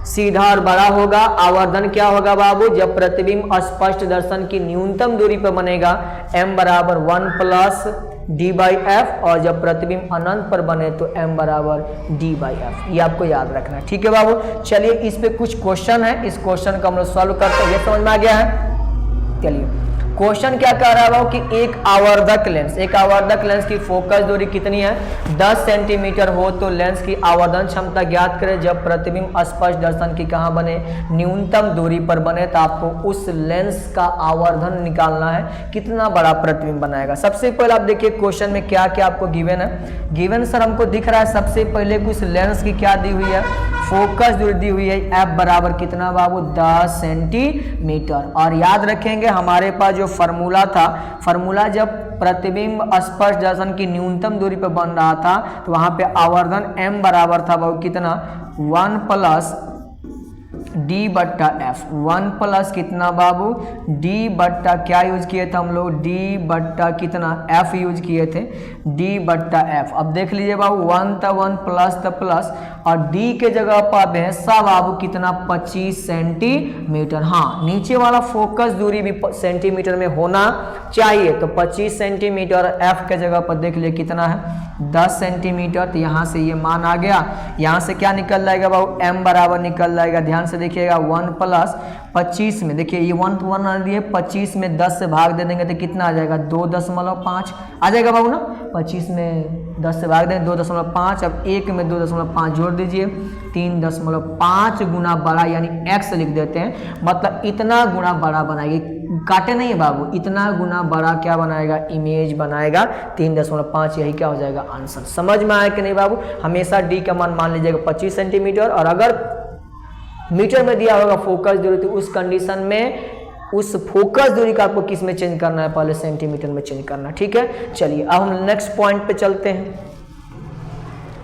सीधा और बड़ा होगा। आवर्धन क्या होगा बाबू, जब प्रतिबिंब स्पष्ट दर्शन की न्यूनतम दूरी पर बनेगा m बराबर 1 + d/f, और जब प्रतिबिंब अनंत पर बने तो m बराबर d/f। ये आपको याद रखना है। ठीक है बाबू। चलिए इस पे कुछ क्वेश्चन है, इस क्वेश्चन को हम लोग सॉल्व करते हैं। ये समझ में आ गया है। चलिए क्वेश्चन क्या कह रहा है कि एक आवर्धक लेंस की फोकस दूरी कितनी है, 10 सेंटीमीटर हो तो लेंस की आवर्धन क्षमता ज्ञात करें जब प्रतिबिंब स्पष्ट दर्शन की कहाँ बने, न्यूनतम दूरी पर बने। तो आपको उस लेंस का आवर्धन निकालना है, कितना बड़ा प्रतिबिंब बनाएगा। सबसे पहले आप देखिए क्वेश्चन में क्या क्या आपको गिवन है। गिवन सर हमको दिख रहा है सबसे पहले कुछ लेंस की क्या दी हुई है, फोकस दूरी दी हुई है, f बराबर कितना बाबू, 10 सेंटीमीटर। और याद रखेंगे हमारे पास जो फार्मूला था, फार्मूला जब प्रतिबिंब स्पष्ट दर्शन की न्यूनतम दूरी पर बन रहा था तो वहां पे आवर्धन m बराबर था बाबू कितना, 1 + d/f। 1 + कितना बाबू, d/ क्या यूज किए थे हम लोग, d/ कितना, f यूज किए थे, d/f। अब देख लीजिए बाबू 1 था 1 प्लस और d के जगह पर भैंसा बाबू कितना, 25 सेंटीमीटर। हाँ नीचे वाला फोकस दूरी भी सेंटीमीटर में होना चाहिए, तो 25 सेंटीमीटर। f के जगह पर देख लिए कितना है, 10 सेंटीमीटर। तो यहाँ से ये मान आ गया। यहाँ से क्या निकल जाएगा बाबू, m बराबर निकल जाएगा। ध्यान से देखिएगा 1 + 25 में देखिए ये 1 तो 1 आ रही है, 25 में 10 से भाग दे देंगे तो कितना आ जाएगा, 2.5 आ जाएगा बाबू ना। 25 में 10 से भाग देंगे 2.5। अब 1 में 2.5 जोड़ दीजिए, 3.5 गुना बड़ा यानी x लिख देते हैं, मतलब इतना गुना बड़ा बनाएगी। काटे नहीं है बाबू, इतना गुना बड़ा क्या बनाएगा, इमेज बनाएगा 3.5। यही क्या हो जाएगा, आंसर। समझ में आया कि नहीं बाबू। हमेशा d का मान लीजिएगा 25 सेंटीमीटर, और अगर मीटर में दिया होगा फोकस दूरी, तो उस कंडीशन में उस फोकस दूरी का आपको किस में चेंज करना है, पहले सेंटीमीटर में चेंज करना है। ठीक है, चलिए अब हम नेक्स्ट पॉइंट पे चलते हैं।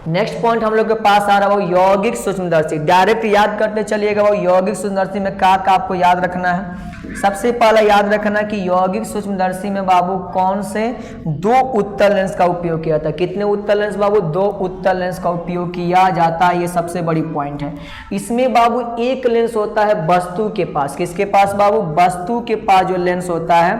नेक्स्ट पॉइंट हम लोग के पास आ रहा है वो यौगिक सूक्ष्मदर्शी। डायरेक्ट याद करते चलिएगा वो यौगिक सूक्ष्मदर्शी में क्या आपको याद रखना है। सबसे पहला याद रखना कि यौगिक सूक्ष्मदर्शी में बाबू कौन से 2 उत्तल लेंस का उपयोग किया था। कितने उत्तल लेंस बाबू, 2 उत्तल लेंस का उपयोग किया जाता है, ये सबसे बड़ी पॉइंट है। इसमें बाबू एक लेंस होता है वस्तु के पास। किसके पास बाबू, वस्तु के पास जो लेंस होता है,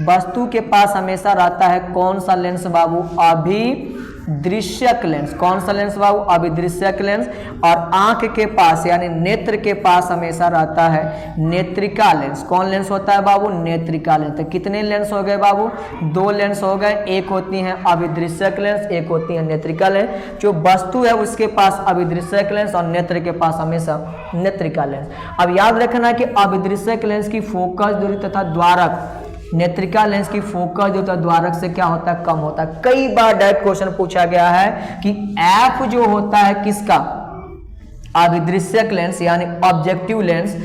वस्तु के पास हमेशा रहता है कौन सा लेंस बाबू, अभिदृश्यक लेंस। कौन सा लेंस बाबू, अभिदृश्यक लेंस। और आंख के पास यानी नेत्र के पास हमेशा रहता है नेत्रिका लेंस। कौन लेंस होता है बाबू, नेत्रिका लेंस। तो कितने लेंस हो गए बाबू, 2 लेंस हो गए। एक होती है अभिदृश्यक लेंस, एक होती है नेत्रिका लेंस। जो वस्तु है उसके पास अभिदृश्यक लेंस और नेत्र के पास हमेशा नेत्रिका लेंस। अब याद रखना कि अभिदृश्यक लेंस की फोकस दूरी तथा द्वारक, नेत्रिका लेंस की फोकस जो होता है द्वारक से क्या होता है, कम होता है। कई बार डायरेक्ट क्वेश्चन पूछा गया है कि एफ जो होता है किसका, अभिदृश्यक लेंस यानी ऑब्जेक्टिव लेंस,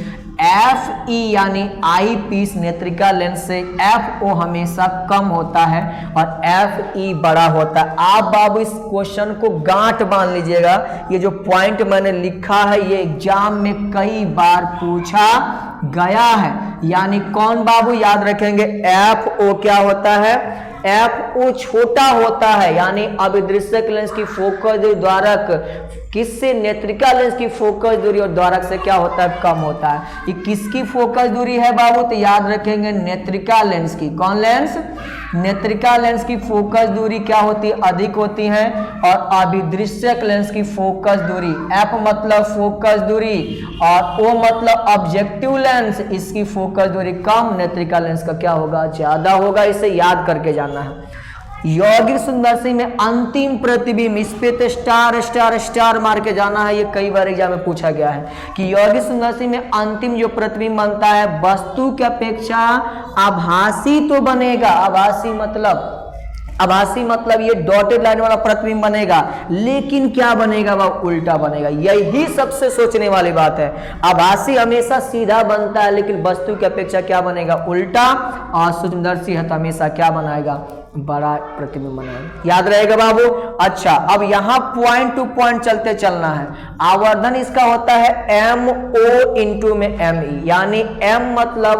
एफ ई यानी आई पीस नेत्रिका लेंस से एफ ओ हमेशा कम होता है और एफ ई बड़ा होता है। आप बाबू इस क्वेश्चन को गांठ बांध लीजिएगा, ये जो पॉइंट मैंने लिखा है ये एग्जाम में कई बार पूछा गया है। यानी कौन बाबू याद रखेंगे, एफ ओ क्या होता है, एफ ओ छोटा होता है। यानी अभिदृश्यक लेंस की फोकस दूरी द्वारक किससे, नेत्रिका लेंस की फोकस दूरी और द्वारक से क्या होता है, कम होता है। ये किसकी फोकस दूरी है बाबू, तो याद रखेंगे नेत्रिका लेंस की। कौन लेंस, नेत्रिका लेंस की फोकस दूरी क्या होती है, अधिक होती है। और अभिदृश्यक लेंस की फोकस दूरी, एफ मतलब फोकस दूरी और ओ मतलब ऑब्जेक्टिव लेंस, इसकी फोकस दूरी कम, नेत्रिका लेंस का क्या होगा, ज्यादा होगा। इसे याद करके जाना है। यौगिक सूक्ष्मदर्शी में अंतिम प्रतिबिंब, इस पे तो स्टार स्टार स्टार मार के जाना है, ये कई बार एग्जाम में पूछा गया है कि यौगिक सूक्ष्मदर्शी में अंतिम जो प्रतिबिंब बनता है वस्तु की अपेक्षा आभासी तो बनेगा। आभासी मतलब ये डॉटेड लाइन वाला प्रतिबिंब बनेगा, लेकिन क्या बनेगा वह उल्टा बनेगा। यही सबसे सोचने वाली बात है। आभासी हमेशा सीधा बनता है लेकिन वस्तु की अपेक्षा क्या बनेगा, उल्टा। और सूक्ष्मदर्शी है तो हमेशा क्या बनाएगा, बड़ा प्रतिबिंब बनाएगा। याद रहेगा बाबू। अच्छा, अब यहां पॉइंट टू पॉइंट चलते चलना है। आवर्धन इसका होता है एम ओ इंटू में एम ई, यानी एम मतलब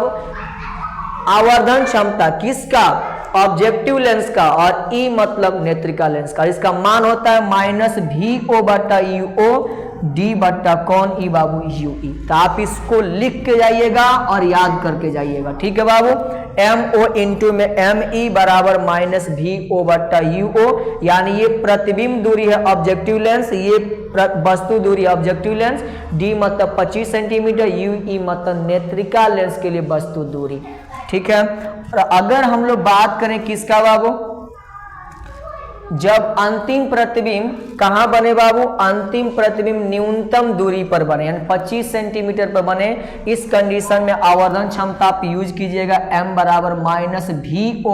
आवर्धन क्षमता किसका, ऑब्जेक्टिव लेंस का, और ई मतलब नेत्रिका लेंस का। इसका मान होता है -VO/UO डी बट्टा कौन, ई बाबू, UE। तो आप इसको लिख के जाइएगा और याद करके जाइएगा। ठीक है बाबू, MO इंटू में ME बराबर -VO/UO, यानी ये प्रतिबिंब दूरी है ऑब्जेक्टिव लेंस, ये वस्तु दूरी ऑब्जेक्टिव लेंस, D मतलब 25 सेंटीमीटर, UE मतलब नेत्रिका लेंस के लिए वस्तु दूरी। ठीक है। और अगर हम लोग बात करें किसका बाबू, जब अंतिम प्रतिबिंब कहां बने बाबू, अंतिम प्रतिबिंब न्यूनतम दूरी पर बने यानी 25 सेंटीमीटर पर बने, इस कंडीशन में आवर्धन क्षमता आप यूज कीजिएगा M बराबर -VO/UO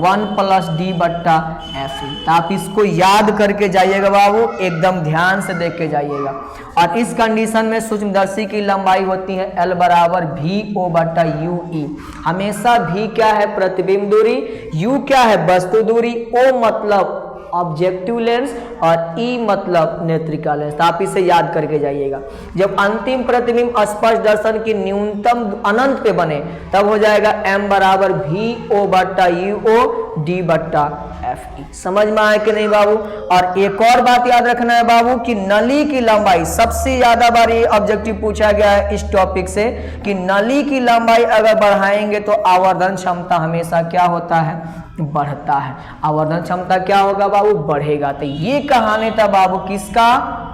1 + D/FE। तो आप इसको याद करके जाइएगा बाबू, एकदम ध्यान से देख के जाइएगा। और इस कंडीशन में सूक्ष्मदर्शी की लंबाई होती है L बराबर VO/UE। हमेशा V क्या है, प्रतिबिंब दूरी, U क्या है, वस्तु दूरी, O मतलब ऑब्जेक्टिव लेंस और E मतलब नेत्रिका लेंस। तो आप इसे याद करके जाइएगा। जब अंतिम प्रतिबिंब स्पर्श दर्शन की न्यूनतम अनंत पे बने तब हो जाएगा M बराबर VO/UO D/FE। समझ में आया कि नहीं बाबू। और एक और बात याद रखना है बाबू कि नली की लंबाई, सबसे ज्यादा बार ये ऑब्जेक्टिव पूछा गया है इस टॉपिक से कि नली की लंबाई अगर बढ़ाएंगे तो आवर्धन क्षमता हमेशा क्या होता है, बढ़ता है। आवर्धन क्षमता क्या होगा बाबू, बढ़ेगा। तो ये कहानी था बाबू किसका,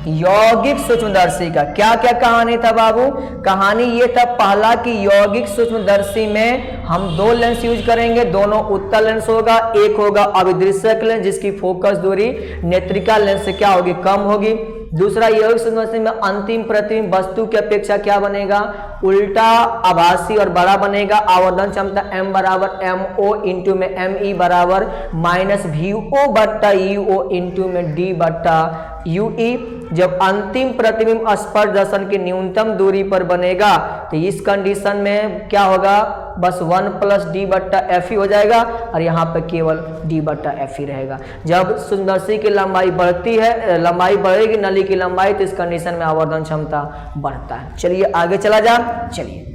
यौगिक सूक्ष्मदर्शी का। क्या क्या कहानी था बाबू, कहानी ये था पहला कि यौगिक सूक्ष्मदर्शी में हम 2 लेंस यूज करेंगे, दोनों उत्तल लेंस होगा, एक होगा अभिदृश्यक लेंस जिसकी फोकस दूरी नेत्रिका लेंस से क्या होगी, कम होगी। दूसरा, यौगिक सूक्ष्मदर्शी में अंतिम प्रतिबिंब वस्तु की अपेक्षा क्या बनेगा, उल्टा, आभासी और बड़ा बनेगा। आवर्धन क्षमता M बराबर MO इंटू में ME बराबर -VO/UO इंटू में D/UE। जब अंतिम प्रतिबिंब स्पर्श दर्शन की न्यूनतम दूरी पर बनेगा तो इस कंडीशन में क्या होगा, बस 1 प्लस डी बट्टा एफ ही हो जाएगा और यहाँ पे केवल डी बट्टा एफ ही रहेगा। जब सुंदरसी की लंबाई बढ़ती है, लंबाई बढ़ेगी नली की लंबाई, तो इस कंडीशन में आवर्धन क्षमता बढ़ता है। चलिए आगे चला जा। चलिए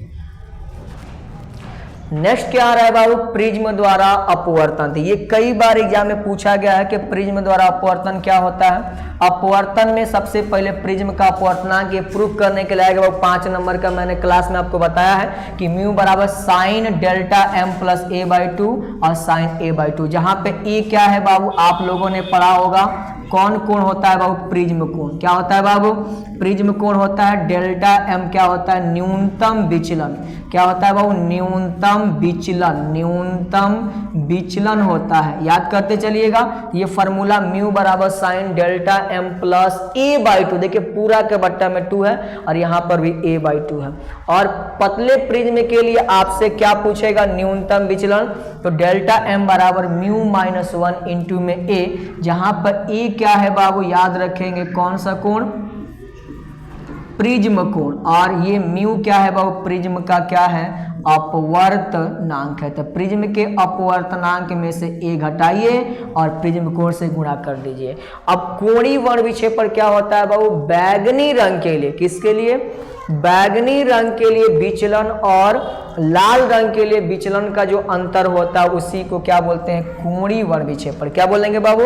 नेक्स्ट क्या आ रहा है बाबू, प्रिज्म द्वारा अपवर्तन। तो ये कई बार एग्जाम में पूछा गया है कि प्रिज्म द्वारा अपवर्तन क्या होता है। अपवर्तन में सबसे पहले प्रिज्म का अपवर्तनांक ये प्रूफ करने के लिए आएगा 5 नंबर का मैंने क्लास में आपको बताया है कि म्यू बराबर sine delta M plus A by 2 और साइन ए बाई 2। जहां पे ए क्या है बाबू, आप लोगों ने पढ़ा होगा कौन कोण होता है बाबू, प्रिज्म कोण। क्या होता है बाबू, प्रिज्म कोण होता है डेल्टा एम, क्या होता है न्यूनतम विचलन। क्या होता है बाबू, न्यूनतम विचलन, न्यूनतम विचलन होता है। याद करते चलिएगा ये फॉर्मूला म्यू बराबर sine delta M plus A by 2, देखिए पूरा के बट्टा में 2 है और यहाँ पर भी ए बाई 2 है। और पतले प्रिज्म के लिए आपसे क्या पूछेगा, न्यूनतम विचलन, तो डेल्टा एम बराबर म्यू माइनस 1 इंटू में ए, जहां पर ए क्या है बाबू, याद रखेंगे कौन सा कोण, प्रिज्म कोण। और ये म्यू क्या है बाबू, प्रिज्म का क्या है, अपवर्तनांक है। तो प्रिज्म के अपवर्तनांक में से ए घटाइए और प्रिज्म कोण से गुणा कर दीजिए। अब कोणीय वर्ण विक्षेपण क्या होता है बाबू, बैगनी रंग के लिए, किसके लिए, बैगनी रंग के लिए विचलन और लाल रंग के लिए विचलन का जो अंतर होता है उसी को क्या बोलते हैं, कोणीय वर्ण विक्षेपण। क्या बोलेंगे बाबू,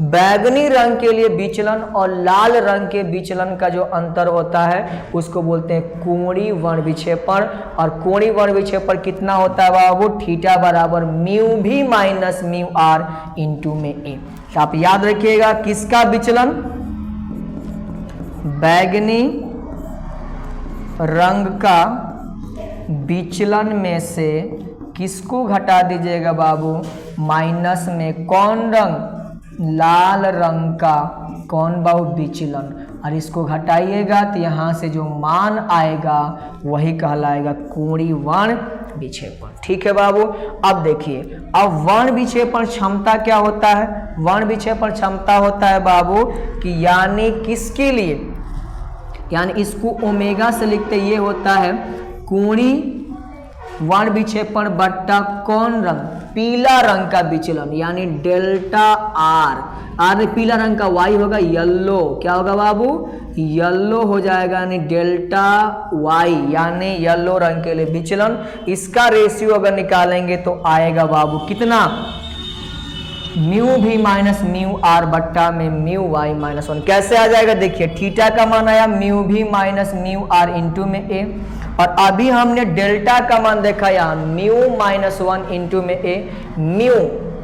बैगनी रंग के लिए विचलन और लाल रंग के विचलन का जो अंतर होता है उसको बोलते हैं कोणीय वर्ण विक्षेपण। और कोणीय वर्ण विक्षेपण कितना होता है बाबू, थीटा बराबर म्यू भी माइनस म्यू आर इंटू में ए। तो आप याद रखिएगा किसका विचलन, बैगनी रंग का विचलन में से किसको घटा दीजिएगा बाबू, माइनस में कौन रंग, लाल रंग का कौन बाबू विचलन, और इसको घटाइएगा तो यहाँ से जो मान आएगा वही कहलाएगा कोणीय वर्ण विक्षेपण। ठीक है बाबू। अब देखिए, अब वर्ण विक्षेपण क्षमता क्या होता है, वर्ण विक्षेपण क्षमता होता है बाबू कि यानी किसके लिए, यानी इसको ओमेगा से लिखते ये होता है कोणीय वर्ण विक्षेपण बट्टा कौन रंग, पीला रंग का विचलन, यानी डेल्टा आर। आर पीला रंग का, वाई होगा येलो, क्या होगा बाबू, येलो हो जाएगा, यानी डेल्टा वाई, यानी येलो रंग के लिए विचलन। इसका रेशियो अगर निकालेंगे तो आएगा बाबू कितना, म्यू भी माइनस म्यू आर बट्टा में म्यू वाई माइनस 1। कैसे आ जाएगा, देखिए थीटा का मान आया म्यू भी माइनस म्यू आर इंटू में ए, और अभी हमने डेल्टा का मान देखा यहाँ म्यू माइनस 1 इंटू में ए, म्यू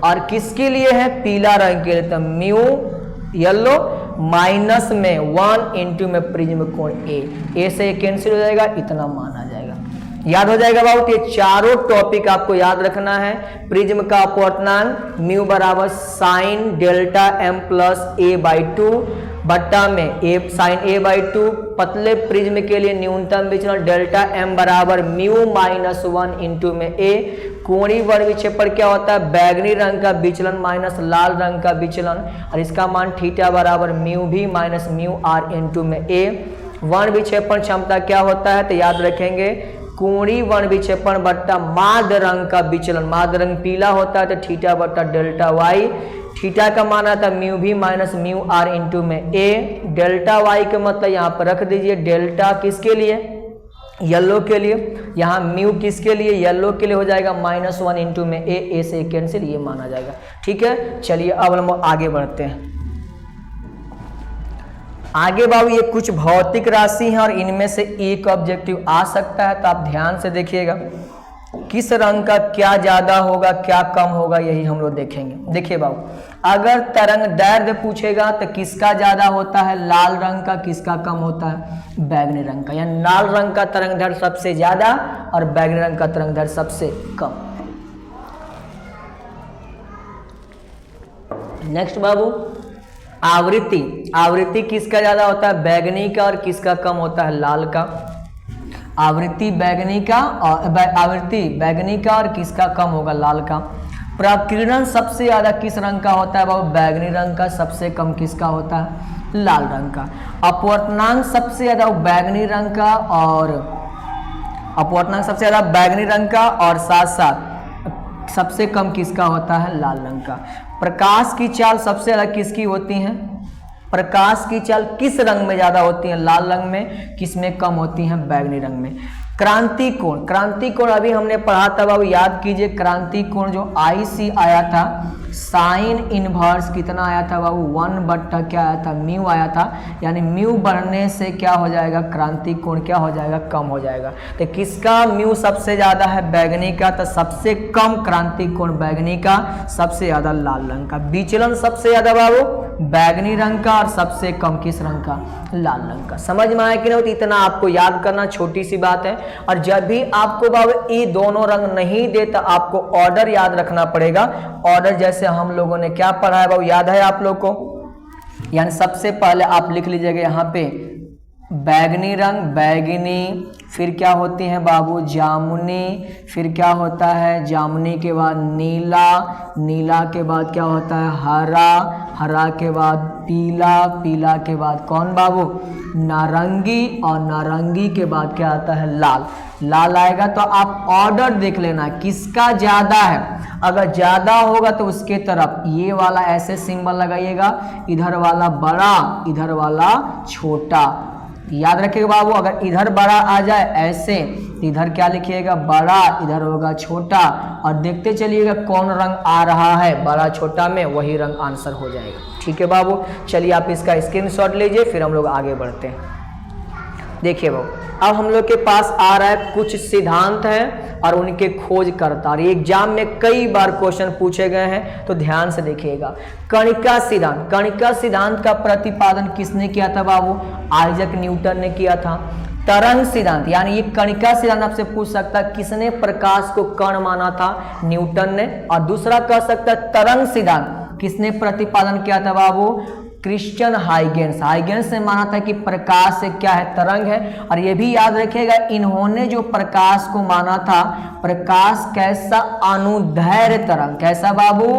और किसके लिए है, पीला रंग के लिए, तो म्यू येलो माइनस में 1 इंटू में प्रिज्म कोण ए से कैंसिल हो जाएगा, इतना मान आ जाएगा। याद हो जाएगा बाबू। तो ये चारों टॉपिक आपको याद रखना है। प्रिज्म का अपवर्तनांक म्यू बराबर sine delta M plus A by 2 बट्टा में ए साइन ए बाई 2। पतले प्रिज्म के लिए न्यूनतम विचलन डेल्टा एम बराबर म्यू माइनस 1 इंटू में ए। कोणीय वर्ण विक्षेपण क्या होता है, बैगनी रंग का विचलन माइनस लाल रंग का विचलन, और इसका मान थीटा बराबर म्यू भी माइनस म्यू आर इंटू में ए। वर्ण विक्षेपण क्षमता क्या होता है, तो याद रखेंगे कोणीय वर्ण विक्षेपण बट्टा माध्य रंग का विचलन, माध्य रंग पीला होता है तो थीटा बट्टा डेल्टा वाई। थीटा का मान आता है म्यू भी माइनस म्यू आर इंटू में ए। डेल्टा वाई का मतलब यहाँ पर रख दीजिए, डेल्टा किसके लिए, येलो के लिए, यहाँ म्यू किसके लिए, येलो के लिए हो जाएगा माइनस 1 इंटू में ए से कैंसिल, ये माना जाएगा। ठीक है, चलिए अब हम आगे बढ़ते हैं। आगे बाबू ये कुछ भौतिक राशि हैं और इनमें से एक ऑब्जेक्टिव आ सकता है, तो आप ध्यान से देखिएगा किस रंग का क्या ज्यादा होगा क्या कम होगा, यही हम लोग देखेंगे। देखिए बाबू, अगर तरंग दैर्घ्य पूछेगा तो किसका ज्यादा होता है, लाल रंग का, किसका कम होता है, बैगनी रंग का। यानी लाल रंग का तरंग दैर्घ्य सबसे ज्यादा और बैगनी रंग का तरंग दैर्घ्य सबसे कम। नेक्स्ट बाबू, आवृत्ति। आवृत्ति किसका ज्यादा होता है, बैगनी का, और किसका कम होता है, लाल का। आवृत्ति बैगनी का और आवृत्ति बैगनी का और किसका कम होगा, लाल का। प्रकीर्णन सबसे ज्यादा किस रंग का होता है बाबू, बैगनी रंग का। सबसे कम किसका होता है, लाल रंग का। अपवर्तनांक सबसे ज्यादा बैगनी रंग का, और अपवर्तनांक सबसे ज्यादा बैगनी रंग का और साथ साथ सबसे कम किसका होता है, लाल रंग का। प्रकाश की चाल सबसे ज्यादा किसकी होती है, प्रकाश की चाल किस रंग में ज्यादा होती है, लाल रंग में, किस में कम होती है, बैगनी रंग में। क्रांति कोण, क्रांति कोण अभी हमने पढ़ा था बाबू, याद कीजिए। क्रांति कोण जो IC आया था, साइन इनवर्स कितना आया था बाबू, 1 क्या आया था, म्यू आया था। यानी म्यू बढ़ने से क्या हो जाएगा, क्रांति कोण क्या हो जाएगा, कम हो जाएगा। तो किसका म्यू सबसे ज्यादा है, बैगनी का। तो सबसे कम क्रांति कोण बैगनी का, सबसे ज्यादा लाल रंग का। विचलन सबसे ज्यादा बाबू बैगनी रंग का और सबसे कम किस रंग का, लाल रंग का। समझ में आया कि नहीं, तो इतना आपको याद करना छोटी सी बात है। और जब भी आपको बाबू ये दोनों रंग नहीं दे तो आपको ऑर्डर याद रखना पड़ेगा। ऑर्डर जैसे हम लोगों ने क्या पढ़ा है बाबू, याद है आप लोग को। यानी सबसे पहले आप लिख लीजिएगा यहाँ पे बैगनी रंग, बैगनी, फिर क्या होती है बाबू, जामुनी, फिर क्या होता है, जामुनी के बाद नीला, नीला के बाद क्या होता है, हरा, हरा के बाद पीला, पीला के बाद कौन बाबू, नारंगी, और नारंगी के बाद क्या आता है, लाल। लाल आएगा तो आप ऑर्डर देख लेना किसका ज्यादा है। अगर ज्यादा होगा तो उसके तरफ ये वाला ऐसे सिंबल लगाइएगा, इधर वाला बड़ा, इधर वाला छोटा। याद रखिएगा बाबू, अगर इधर बड़ा आ जाए ऐसे तो इधर क्या लिखिएगा, बड़ा, इधर होगा छोटा। और देखते चलिएगा कौन रंग आ रहा है बड़ा छोटा में, वही रंग आंसर हो जाएगा। ठीक है बाबू, चलिए आप इसका स्क्रीनशॉट लीजिए, फिर हम लोग आगे बढ़ते हैं। देखिए बाबू, अब हम लोग के पास आ रहा है कुछ सिद्धांत हैं और उनके खोजकर्ता। और एग्जाम में कई बार क्वेश्चन पूछे गए हैं, तो ध्यान से देखिएगा। कणिका सिद्धांत, कणिका सिद्धांत का प्रतिपादन किसने किया था बाबू, आइजैक न्यूटन ने किया था। तरंग सिद्धांत, यानी ये कणिका सिद्धांत आपसे पूछ सकता है किसने प्रकाश को कण माना था, न्यूटन ने। और दूसरा कह सकता है तरंग सिद्धांत किसने प्रतिपादन किया था बाबू, क्रिश्चियन हाइगेंस। हाइगेंस ने माना था कि प्रकाश से क्या है, तरंग है। और ये भी याद रखिएगा, इन्होंने जो प्रकाश को माना था, प्रकाश कैसा, अनुदैर्ध्य तरंग, कैसा बाबू,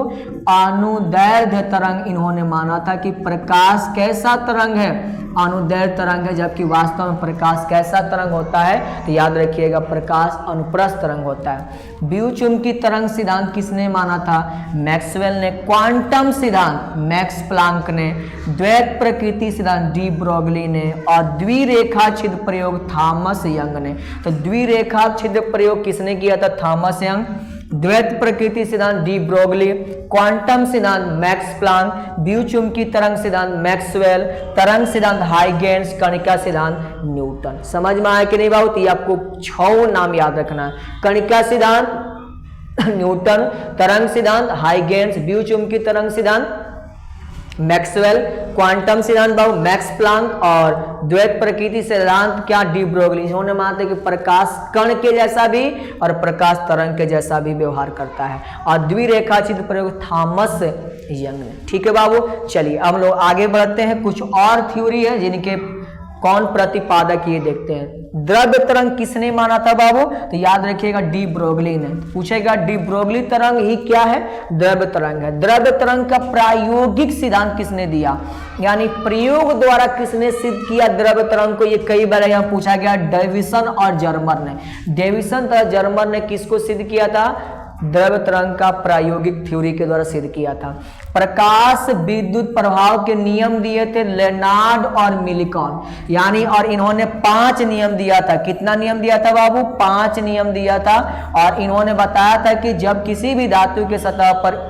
अनुदैर्ध्य तरंग इन्होंने माना था कि प्रकाश कैसा तरंग है, अनुदैर्ध्य तरंग है। जबकि वास्तव में प्रकाश कैसा तरंग होता है, तो याद रखिएगा प्रकाश अनुप्रस्थ तरंग होता है। विद्युतचुंबकीय तरंग सिद्धांत किसने माना था, मैक्सवेल ने। क्वांटम सिद्धांत मैक्स प्लांक ने। द्वैत प्रकृति सिद्धांत डी ब्रोगली ने। और द्विरेखा छिद्र प्रयोग थॉमस यंग ने। तो द्विरेखा छिद्र प्रयोग किसने किया था, थॉमस यंग। द्वैत प्रकृति सिद्धांत डी ब्रोगली, क्वांटम सिद्धांत मैक्स प्लांक, विद्युतचुंबकीय तरंग सिद्धांत मैक्सवेल, तरंग सिद्धांत हाइगेंस, कणिका सिद्धांत न्यूटन। समझ में आया कि नहीं बाबू, तो ये आपको 6 नाम याद रखना है। कणिका सिद्धांत न्यूटन, तरंग सिद्धांत हाइगेंस, विद्युतचुंबकीय तरंग सिद्धांत मैक्सवेल, क्वांटम सिद्धांत बाबू मैक्स प्लांक, और द्वैत प्रकृति सिद्धांत क्या, डी ब्रोगली। इन्होंने मानते कि प्रकाश कण के जैसा भी और प्रकाश तरंग के जैसा भी व्यवहार करता है। और द्विरेखा छिद्र प्रयोग थॉमस यंग ने। ठीक है बाबू, चलिए अब लोग आगे बढ़ते हैं। कुछ और थ्योरी है जिनके कौन प्रतिपादक ये देखते हैं। द्रव्य तरंग किसने माना था बाबू, तो याद रखिएगा डी ब्रोगली ने। पूछेगा डी ब्रोगली तरंग ही क्या है, द्रव्य तरंग है। द्रव्य तरंग का प्रायोगिक सिद्धांत किसने दिया, यानी प्रयोग द्वारा किसने सिद्ध किया द्रव्य तरंग को, ये कई बार यहाँ पूछा गया। डेविसन और जर्मर ने। डेविसन तथा जर्मर ने किसको सिद्ध किया था, द्रव्य तरंग का प्रायोगिक थ्योरी के द्वारा सिद्ध किया था। प्रकाश विद्युत प्रभाव के नियम दिए थे लेनार्ड और मिलिकॉन, यानी और इन्होंने 5 नियम दिया था। कितना नियम दिया था बाबू, 5 नियम दिया था। और इन्होंने बताया था कि जब किसी भी धातु के सतह पर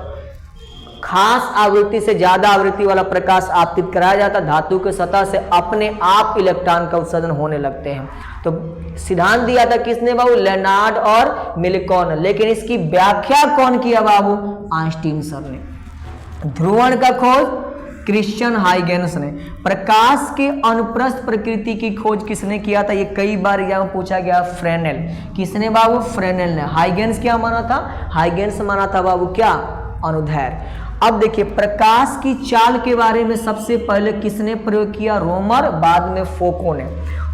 खास आवृत्ति से ज्यादा आवृत्ति वाला प्रकाश आपतित कराया जाता, धातु के सतह से अपने आप इलेक्ट्रॉन का उत्सर्जन होने लगते हैं। तो सिद्धांत दिया था किसने बाबू, लेनार्ड और मिलिकॉन। लेकिन इसकी व्याख्या कौन किया बाबू, आइंस्टीन सर ने। ध्रुवण का खोज क्रिश्चियन हाइगेंस ने। प्रकाश के अनुप्रस्थ प्रकृति की खोज किसने किया था, ये कई बार यहाँ पूछा गया, फ्रेनेल। किसने बाबू, फ्रेनेल ने। हाइगेंस क्या माना था, हाइगेंस माना था बाबू क्या, अनुदैर्ध्य। अब देखिए प्रकाश की चाल के बारे में सबसे पहले किसने प्रयोग किया, रोमर, बाद में फोको ने।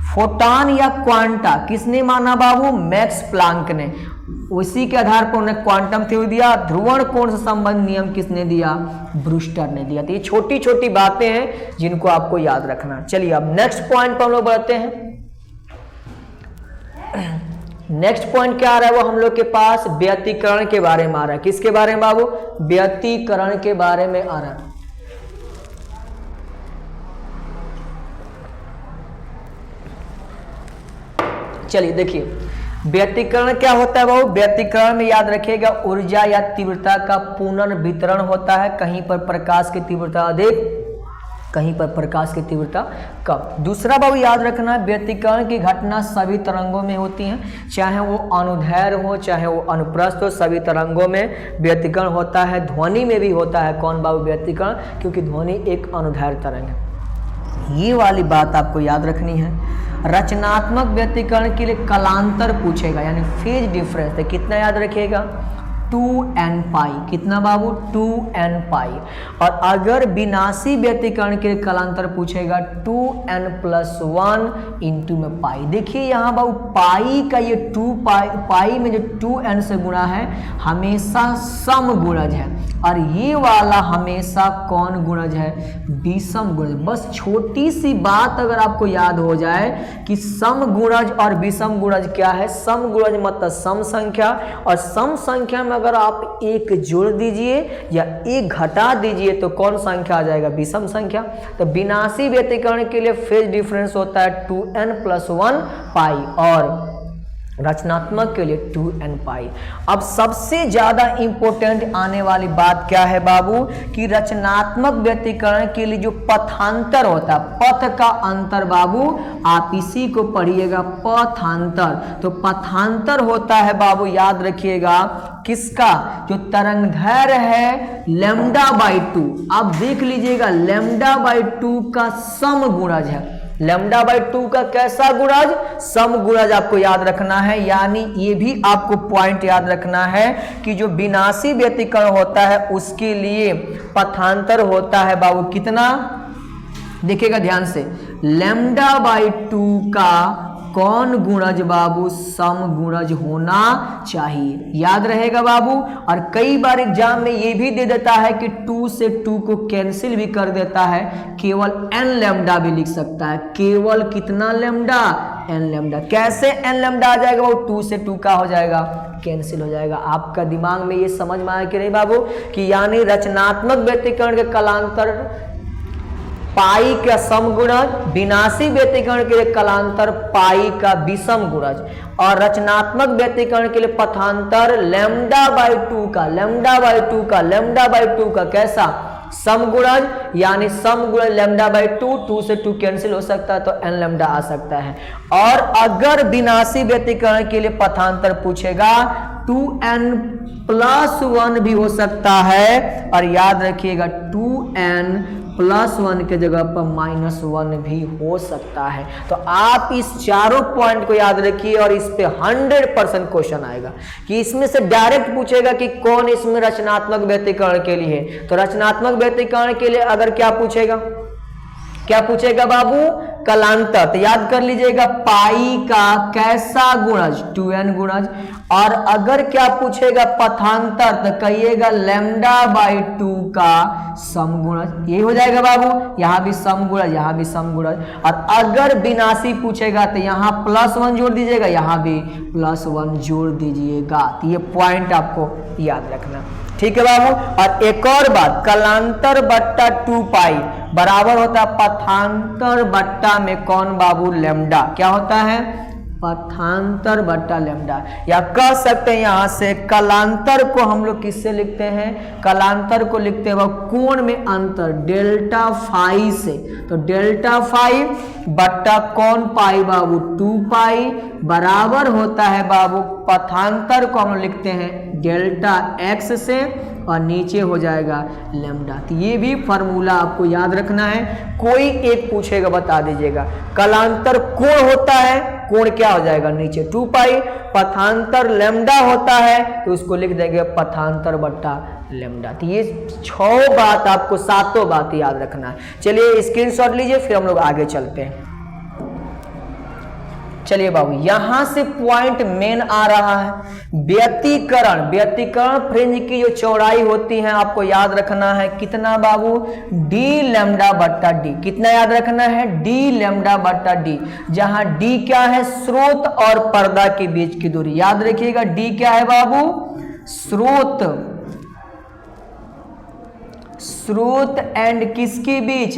फोटॉन या क्वांटा किसने माना बाबू, मैक्स प्लांक ने। उसी के आधार पर उन्हें क्वांटम थ्योरी दिया। ध्रुवण कोण से संबंध नियम किसने दिया? ब्रूस्टर ने दिया। तो ये छोटी छोटी बातें हैं जिनको आपको याद रखना। चलिए अब नेक्स्ट पॉइंट पर हम लोग बढ़ते हैं। नेक्स्ट पॉइंट क्या आ रहा है? वो हम लोग के पास व्यतिकरण के बारे में आ रहा है। किसके बारे में बाबू? व्यतिकरण के बारे में आ रहा है। चलिए देखिए व्यतिकरण क्या होता है बाबू? व्यतिकरण में याद रखिएगा ऊर्जा या तीव्रता का पुनर्वितरण होता है। कहीं पर प्रकाश की तीव्रता अधिक, कहीं पर प्रकाश की तीव्रता कम। दूसरा बाबू याद रखना है व्यतिकरण की घटना सभी तरंगों में होती हैं, चाहे वो अनुदैर्घ्य हो चाहे वो अनुप्रस्थ हो, सभी तरंगों में व्यतिकरण होता है। ध्वनि में भी होता है। कौन बाबू? व्यतिकरण, क्योंकि ध्वनि एक अनुदैर्घ्य तरंग है। ये वाली बात आपको याद रखनी है। रचनात्मक व्यतिकरण के लिए कलांतर पूछेगा, यानी फेज डिफरेंस। तो कितना याद रखिएगा? 2n पाई। कितना बाबू? 2n पाई। और अगर विनाशी व्यतिकरण के लिए कलांतर पूछेगा 2n+1 इंटू में पाई। देखिए यहाँ बाबू पाई का ये 2 पाई में जो 2n से गुणा है हमेशा समगुणज है, और ये वाला हमेशा कौन गुणज है? विषम गुणज। बस छोटी सी बात अगर आपको याद हो जाए कि समगुणज और विषम गुणज क्या है। समगुणज मतलब सम संख्या, और सम संख्या में अगर आप एक जोड़ दीजिए या एक घटा दीजिए तो कौन संख्या आ जाएगा? विषम संख्या। तो विनाशी व्यतिकरण के लिए फेज डिफरेंस होता है 2n+1 पाई, और रचनात्मक के लिए 2n पाई। अब सबसे ज्यादा इंपॉर्टेंट आने वाली बात क्या है बाबू? कि रचनात्मक व्यतिकरण के लिए जो पथांतर होता है, पथ का अंतर बाबू, आप इसी को पढ़िएगा, पथांतर। तो पथांतर होता है बाबू याद रखिएगा किसका? जो तरंगदैर्घ्य है λ/2। आप देख लीजिएगा λ/2 का समगुणज है। λ/2 का कैसा गुणज? समगुणज आपको याद रखना है। यानी ये भी आपको पॉइंट याद रखना है कि जो विनाशी व्यतिकरण होता है उसके लिए पथांतर होता है बाबू कितना? देखिएगा ध्यान से, λ/2 का कौन गुणज बाबू? समगुणज होना चाहिए। याद रहेगा बाबू। और कई बार एग्जाम में ये भी दे देता है कि 2 से 2 को कैंसिल भी कर देता है, केवल n लैम्डा भी लिख सकता है। केवल कितना लैम्डा? n lambda. कैसे n लैम्डा आ जाएगा? वो 2 से 2 का हो जाएगा, कैंसिल हो जाएगा। आपका दिमाग में ये समझ में आया कि नहीं बाबू? कि यानी रचनात्मक व्यतिकरण के कलांतर पाई का समगुणज, विनाशी व्यतिकरण के लिए कलांतर पाई का विषम गुणज, और रचनात्मक व्यतिकरण के लिए पथांतर λ/2 का कैसा? समगुणज। यानी समगुणज λ/2, 2 से 2 कैंसिल हो सकता है तो n लैम्डा आ सकता है। और अगर विनाशी व्यतिकरण के लिए पथांतर पूछेगा 2n+1 भी हो सकता है, और याद रखिएगा 2n+1 के जगह पर -1 भी हो सकता है। तो आप इस चारों पॉइंट को याद रखिए, और इस पे 100% क्वेश्चन आएगा कि इसमें से डायरेक्ट पूछेगा कि कौन इसमें रचनात्मक व्यतिकरण के लिए है। तो रचनात्मक व्यतिकरण के लिए अगर क्या पूछेगा? क्या पूछेगा बाबू? कलांतर। तो याद कर लीजिएगा पाई का कैसा गुणज? 2n गुणज। और अगर क्या पूछेगा पथांतर तो कहिएगा λ/2 का समगुणज। ये हो जाएगा बाबू, यहाँ भी समगुणज, यहाँ भी समगुणज। और अगर विनाशी पूछेगा तो यहाँ +1 जोड़ दीजिएगा, यहाँ भी +1 जोड़ दीजिएगा। तो ये पॉइंट आपको याद रखना, ठीक है बाबू। और एक और बात, कलांतर बट्टा 2 पाई बराबर होता है पथांतर बट्टा में कौन बाबू? लैम्डा। क्या होता है? पथांतर बट्टा लैम्डा। या कह सकते हैं यहां से कलांतर को हम लोग किससे लिखते हैं? कलांतर को लिखते हैं कोण में अंतर ΔΦ से। तो ΔΦ बट्टा कौन पाई बाबू? 2 पाई बराबर होता है बाबू पथांतर को हम लिखते हैं ΔX से, और नीचे हो जाएगा लैम्डा। तो ये भी फार्मूला आपको याद रखना है। कोई एक पूछेगा बता दीजिएगा। कलांतर कोण होता है, कोण क्या हो जाएगा? नीचे 2 पाई। पथांतर लैम्डा होता है तो उसको लिख देंगे पथांतर बट्टा लैम्डा। तो ये 6 बात आपको 7 बात याद रखना है। चलिए स्क्रीनशॉट लीजिए, फिर हम लोग आगे चलते हैं। चलिए बाबू, यहां से पॉइंट मेन आ रहा है व्यतिकरण। व्यतिकरण फ्रिंज की जो चौड़ाई होती है आपको याद रखना है कितना बाबू, डी लैम्डा बट्टा डी। कितना याद रखना है, डी लैम्डा बट्टा डी, जहां डी क्या है, स्रोत और पर्दा के बीच की दूरी। याद रखिएगा डी क्या है बाबू, स्रोत एंड किसके बीच,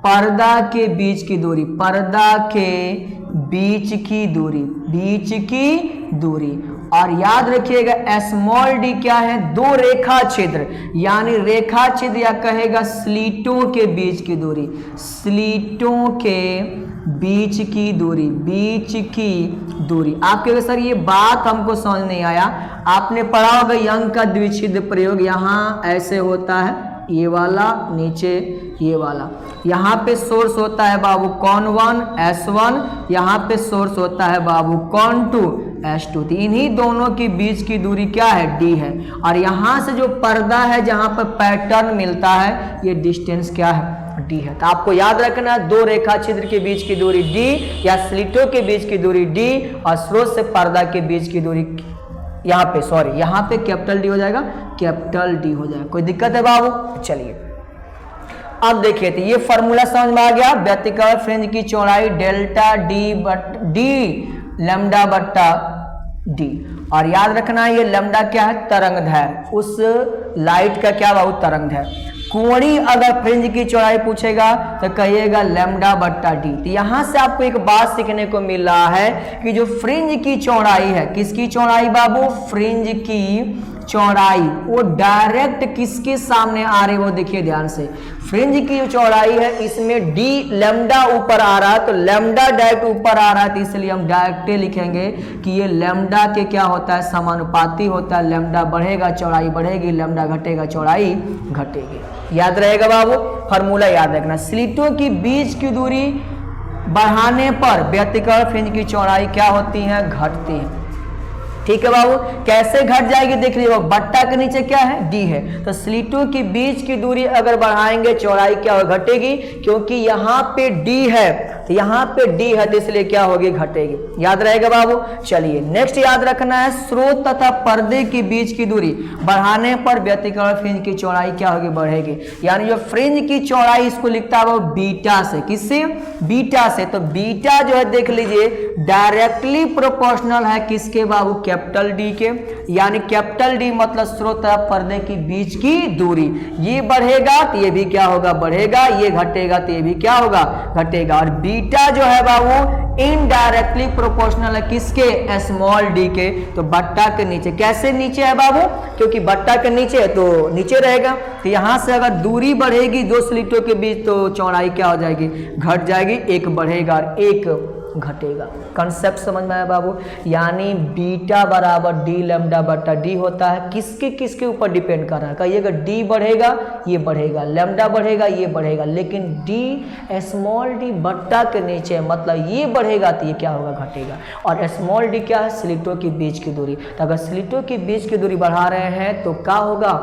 पर्दा के बीच की दूरी, पर्दा के बीच की दूरी। और याद रखिएगा स्मॉल डी क्या है, दो रेखा छिद्र, यानी रेखा छिद्र या कहेगा स्लीटों के बीच की दूरी, स्लीटों के बीच की दूरी। आपके सर ये बात हमको समझ नहीं आया, आपने पढ़ा होगा यंग का द्विच्छिद्र प्रयोग, यहाँ ऐसे होता है, ये वाला नीचे ये वाला, यहाँ पे सोर्स होता है बाबू कॉन 1 S1, यहाँ पे सोर्स होता है बाबू कॉन 2 S2। तो इन्हीं दोनों के बीच की दूरी क्या है, D है। और यहाँ से जो पर्दा है जहाँ पर पैटर्न मिलता है, ये डिस्टेंस क्या है, D है। तो आपको याद रखना है दो रेखा छिद्र के बीच की दूरी D, या स्लिटों के बीच की दूरी D, और स्रोत से पर्दा के बीच की दूरी यहाँ पे, सॉरी यहाँ पे कैपिटल डी हो जाएगा, कैपिटल डी हो जाएगा। कोई दिक्कत है बाबू? चलिए अब देखिए, तो ये फॉर्मूला समझ में आ गया, व्यतिकरण फ्रिंज की चौड़ाई डेल्टा डी लैम्डा बट्टा डी। और याद रखना है ये लैम्डा क्या है, तरंगदैर्घ्य, उस लाइट का क्या बाबू, तरंगदैर्घ्य। कोणीय अगर फ्रिंज की चौड़ाई पूछेगा तो कहिएगा लैम्डा बट्टा डी। तो यहां से आपको एक बात सीखने को मिल रहा है कि जो फ्रिंज की चौड़ाई है, किसकी चौड़ाई बाबू, फ्रिंज की चौड़ाई, वो डायरेक्ट किसके सामने आ रही है, वो देखिए ध्यान से। फ्रिंज की जो चौड़ाई है इसमें डी लैम्डा ऊपर आ रहा है, तो लैम्डा डायरेक्ट ऊपर आ रहा है, तो इसलिए हम डायरेक्ट लिखेंगे कि ये लैम्डा के क्या होता है, समानुपाती होता है। लैम्डा बढ़ेगा चौड़ाई बढ़ेगी, लैम्डा घटेगा चौड़ाई घटेगी। याद रहेगा बाबू, फॉर्मूला याद रखना। स्लिटों की बीच की दूरी बढ़ाने पर व्यतिकरण फ्रिंज की चौड़ाई क्या होती है, घटती है। ठीक है बाबू, कैसे घट जाएगी देख लीजिए, बट्टा के नीचे क्या है, डी है, तो स्लिटों की बीच की दूरी अगर बढ़ाएंगे चौड़ाई क्या घटेगी, क्योंकि यहाँ पे डी है, तो यहाँ पे डी है, तो इसलिए क्या होगी, घटेगी। याद रहेगा बाबू। चलिए नेक्स्ट याद रखना है, स्रोत तथा पर्दे के बीच की दूरी बढ़ाने पर व्यतिकरण फ्रिंज की चौड़ाई क्या होगी, बढ़ेगी। यानी जो फ्रिंज की चौड़ाई इसको लिखता है वो बीटा से, किससे, बीटा से। तो बीटा जो है देख लीजिए डायरेक्टली प्रोपोर्शनल है किसके बाबू, कैपिटल डी के। यानी कैपिटल डी मतलब स्रोत तथा पर्दे के बीच की दूरी, ये बढ़ेगा तो ये भी क्या होगा, बढ़ेगा, ये घटेगा तो ये भी क्या होगा, घटेगा। और बीटा जो है बाबू इनडायरेक्टली प्रोपोर्शनल है किसके, स्मॉल डी के। तो बट्टा के नीचे, कैसे नीचे है बाबू, क्योंकि बट्टा के नीचे है तो नीचे रहेगा। तो यहां से अगर दूरी बढ़ेगी दो स्लिटों के बीच तो चौड़ाई क्या हो जाएगी, घट जाएगी, एक बढ़ेगा और एक घटेगा। कंसेप्ट समझ में आया बाबू। यानी बीटा बराबर डी लैम्डा बट्टा डी होता है, किसके किसके ऊपर डिपेंड कर रहा है, कहिएगा डी बढ़ेगा ये बढ़ेगा, लैम्डा बढ़ेगा ये बढ़ेगा, लेकिन डी स्मॉल डी बट्टा के नीचे मतलब ये बढ़ेगा तो ये क्या होगा, घटेगा। और स्मॉल डी क्या है, स्लिटों के बीच की दूरी। तो अगर स्लिटों के बीच की दूरी बढ़ा रहे हैं तो क्या होगा,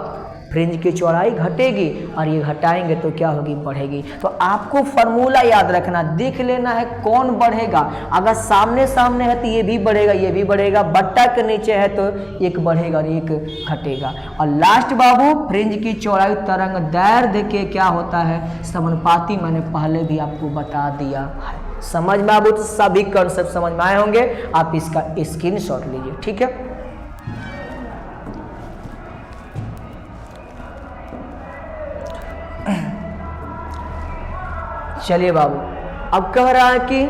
फ्रिंज की चौड़ाई घटेगी, और ये घटाएंगे तो क्या होगी, बढ़ेगी। तो आपको फॉर्मूला याद रखना, देख लेना है कौन बढ़ेगा। अगर सामने सामने है तो ये भी बढ़ेगा ये भी बढ़ेगा, बट्टा के नीचे है तो एक बढ़ेगा और एक घटेगा। और लास्ट बाबू, फ्रिंज की चौड़ाई तरंगदैर्घ्य के क्या होता है, समानुपाती। मैंने पहले भी आपको बता दिया है। समझ में बाबू, तो सभी कंसेप्ट समझ में आए होंगे। आप इसका स्क्रीनशॉट लीजिए, ठीक है। चलिए बाबू, अब कह रहा है कि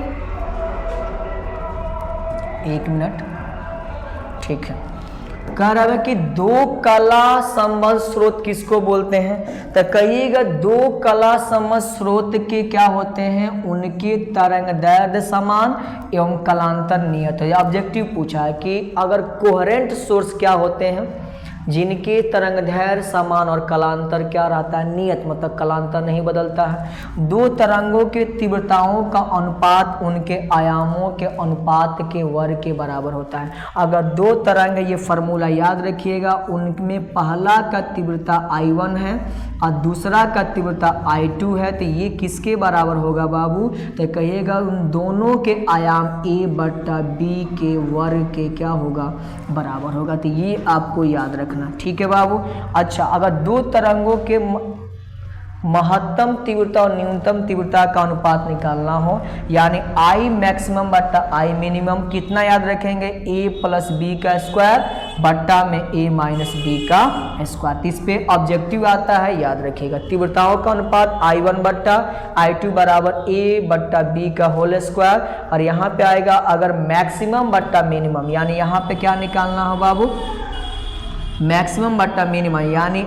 1 मिनट, ठीक है, कह रहा है कि दो कला संबंध स्रोत किसको बोलते हैं, तो कहिएगा दो कला संबंध स्रोत के क्या होते हैं, उनके तरंगदैर्घ्य समान एवं कलांतर नियत है। ऑब्जेक्टिव पूछा है कि अगर कोहेरेंट सोर्स क्या होते हैं, जिनके तरंगदैर्घ्य समान और कलांतर क्या रहता है, नियत, मतलब कलांतर नहीं बदलता है। दो तरंगों के तीव्रताओं का अनुपात उनके आयामों के अनुपात के वर्ग के बराबर होता है। अगर दो तरंग, ये फार्मूला याद रखिएगा, उनमें पहला का तीव्रता I1 है और दूसरा का तीव्रता I2 है, तो ये किसके बराबर होगा बाबू, तो कहिएगा उन दोनों के आयाम A/B के वर्ग के क्या होगा, बराबर होगा। तो ये आपको याद रखना, ठीक है बाबू। अच्छा, अगर दो तरंगों के महत्तम तीव्रता और न्यूनतम तीव्रता का अनुपात निकालना हो, यानी I मैक्सिमम बट्टा I मिनिमम, कितना याद रखेंगे, A+B का स्क्वायर बट्टा में A माइनस B का स्क्वायर। इस पे ऑब्जेक्टिव आता है, याद रखिएगा। तीव्रताओं का अनुपात I1 बट्टा I2 बराबर A/B का होल स्क्वायर, और यहाँ पे आएगा अगर मैक्सिमम बट्टा मिनिमम, यानी यहाँ पे क्या निकालना हो बाबू, मैक्सिमम बट्टा मिनिमम, यानी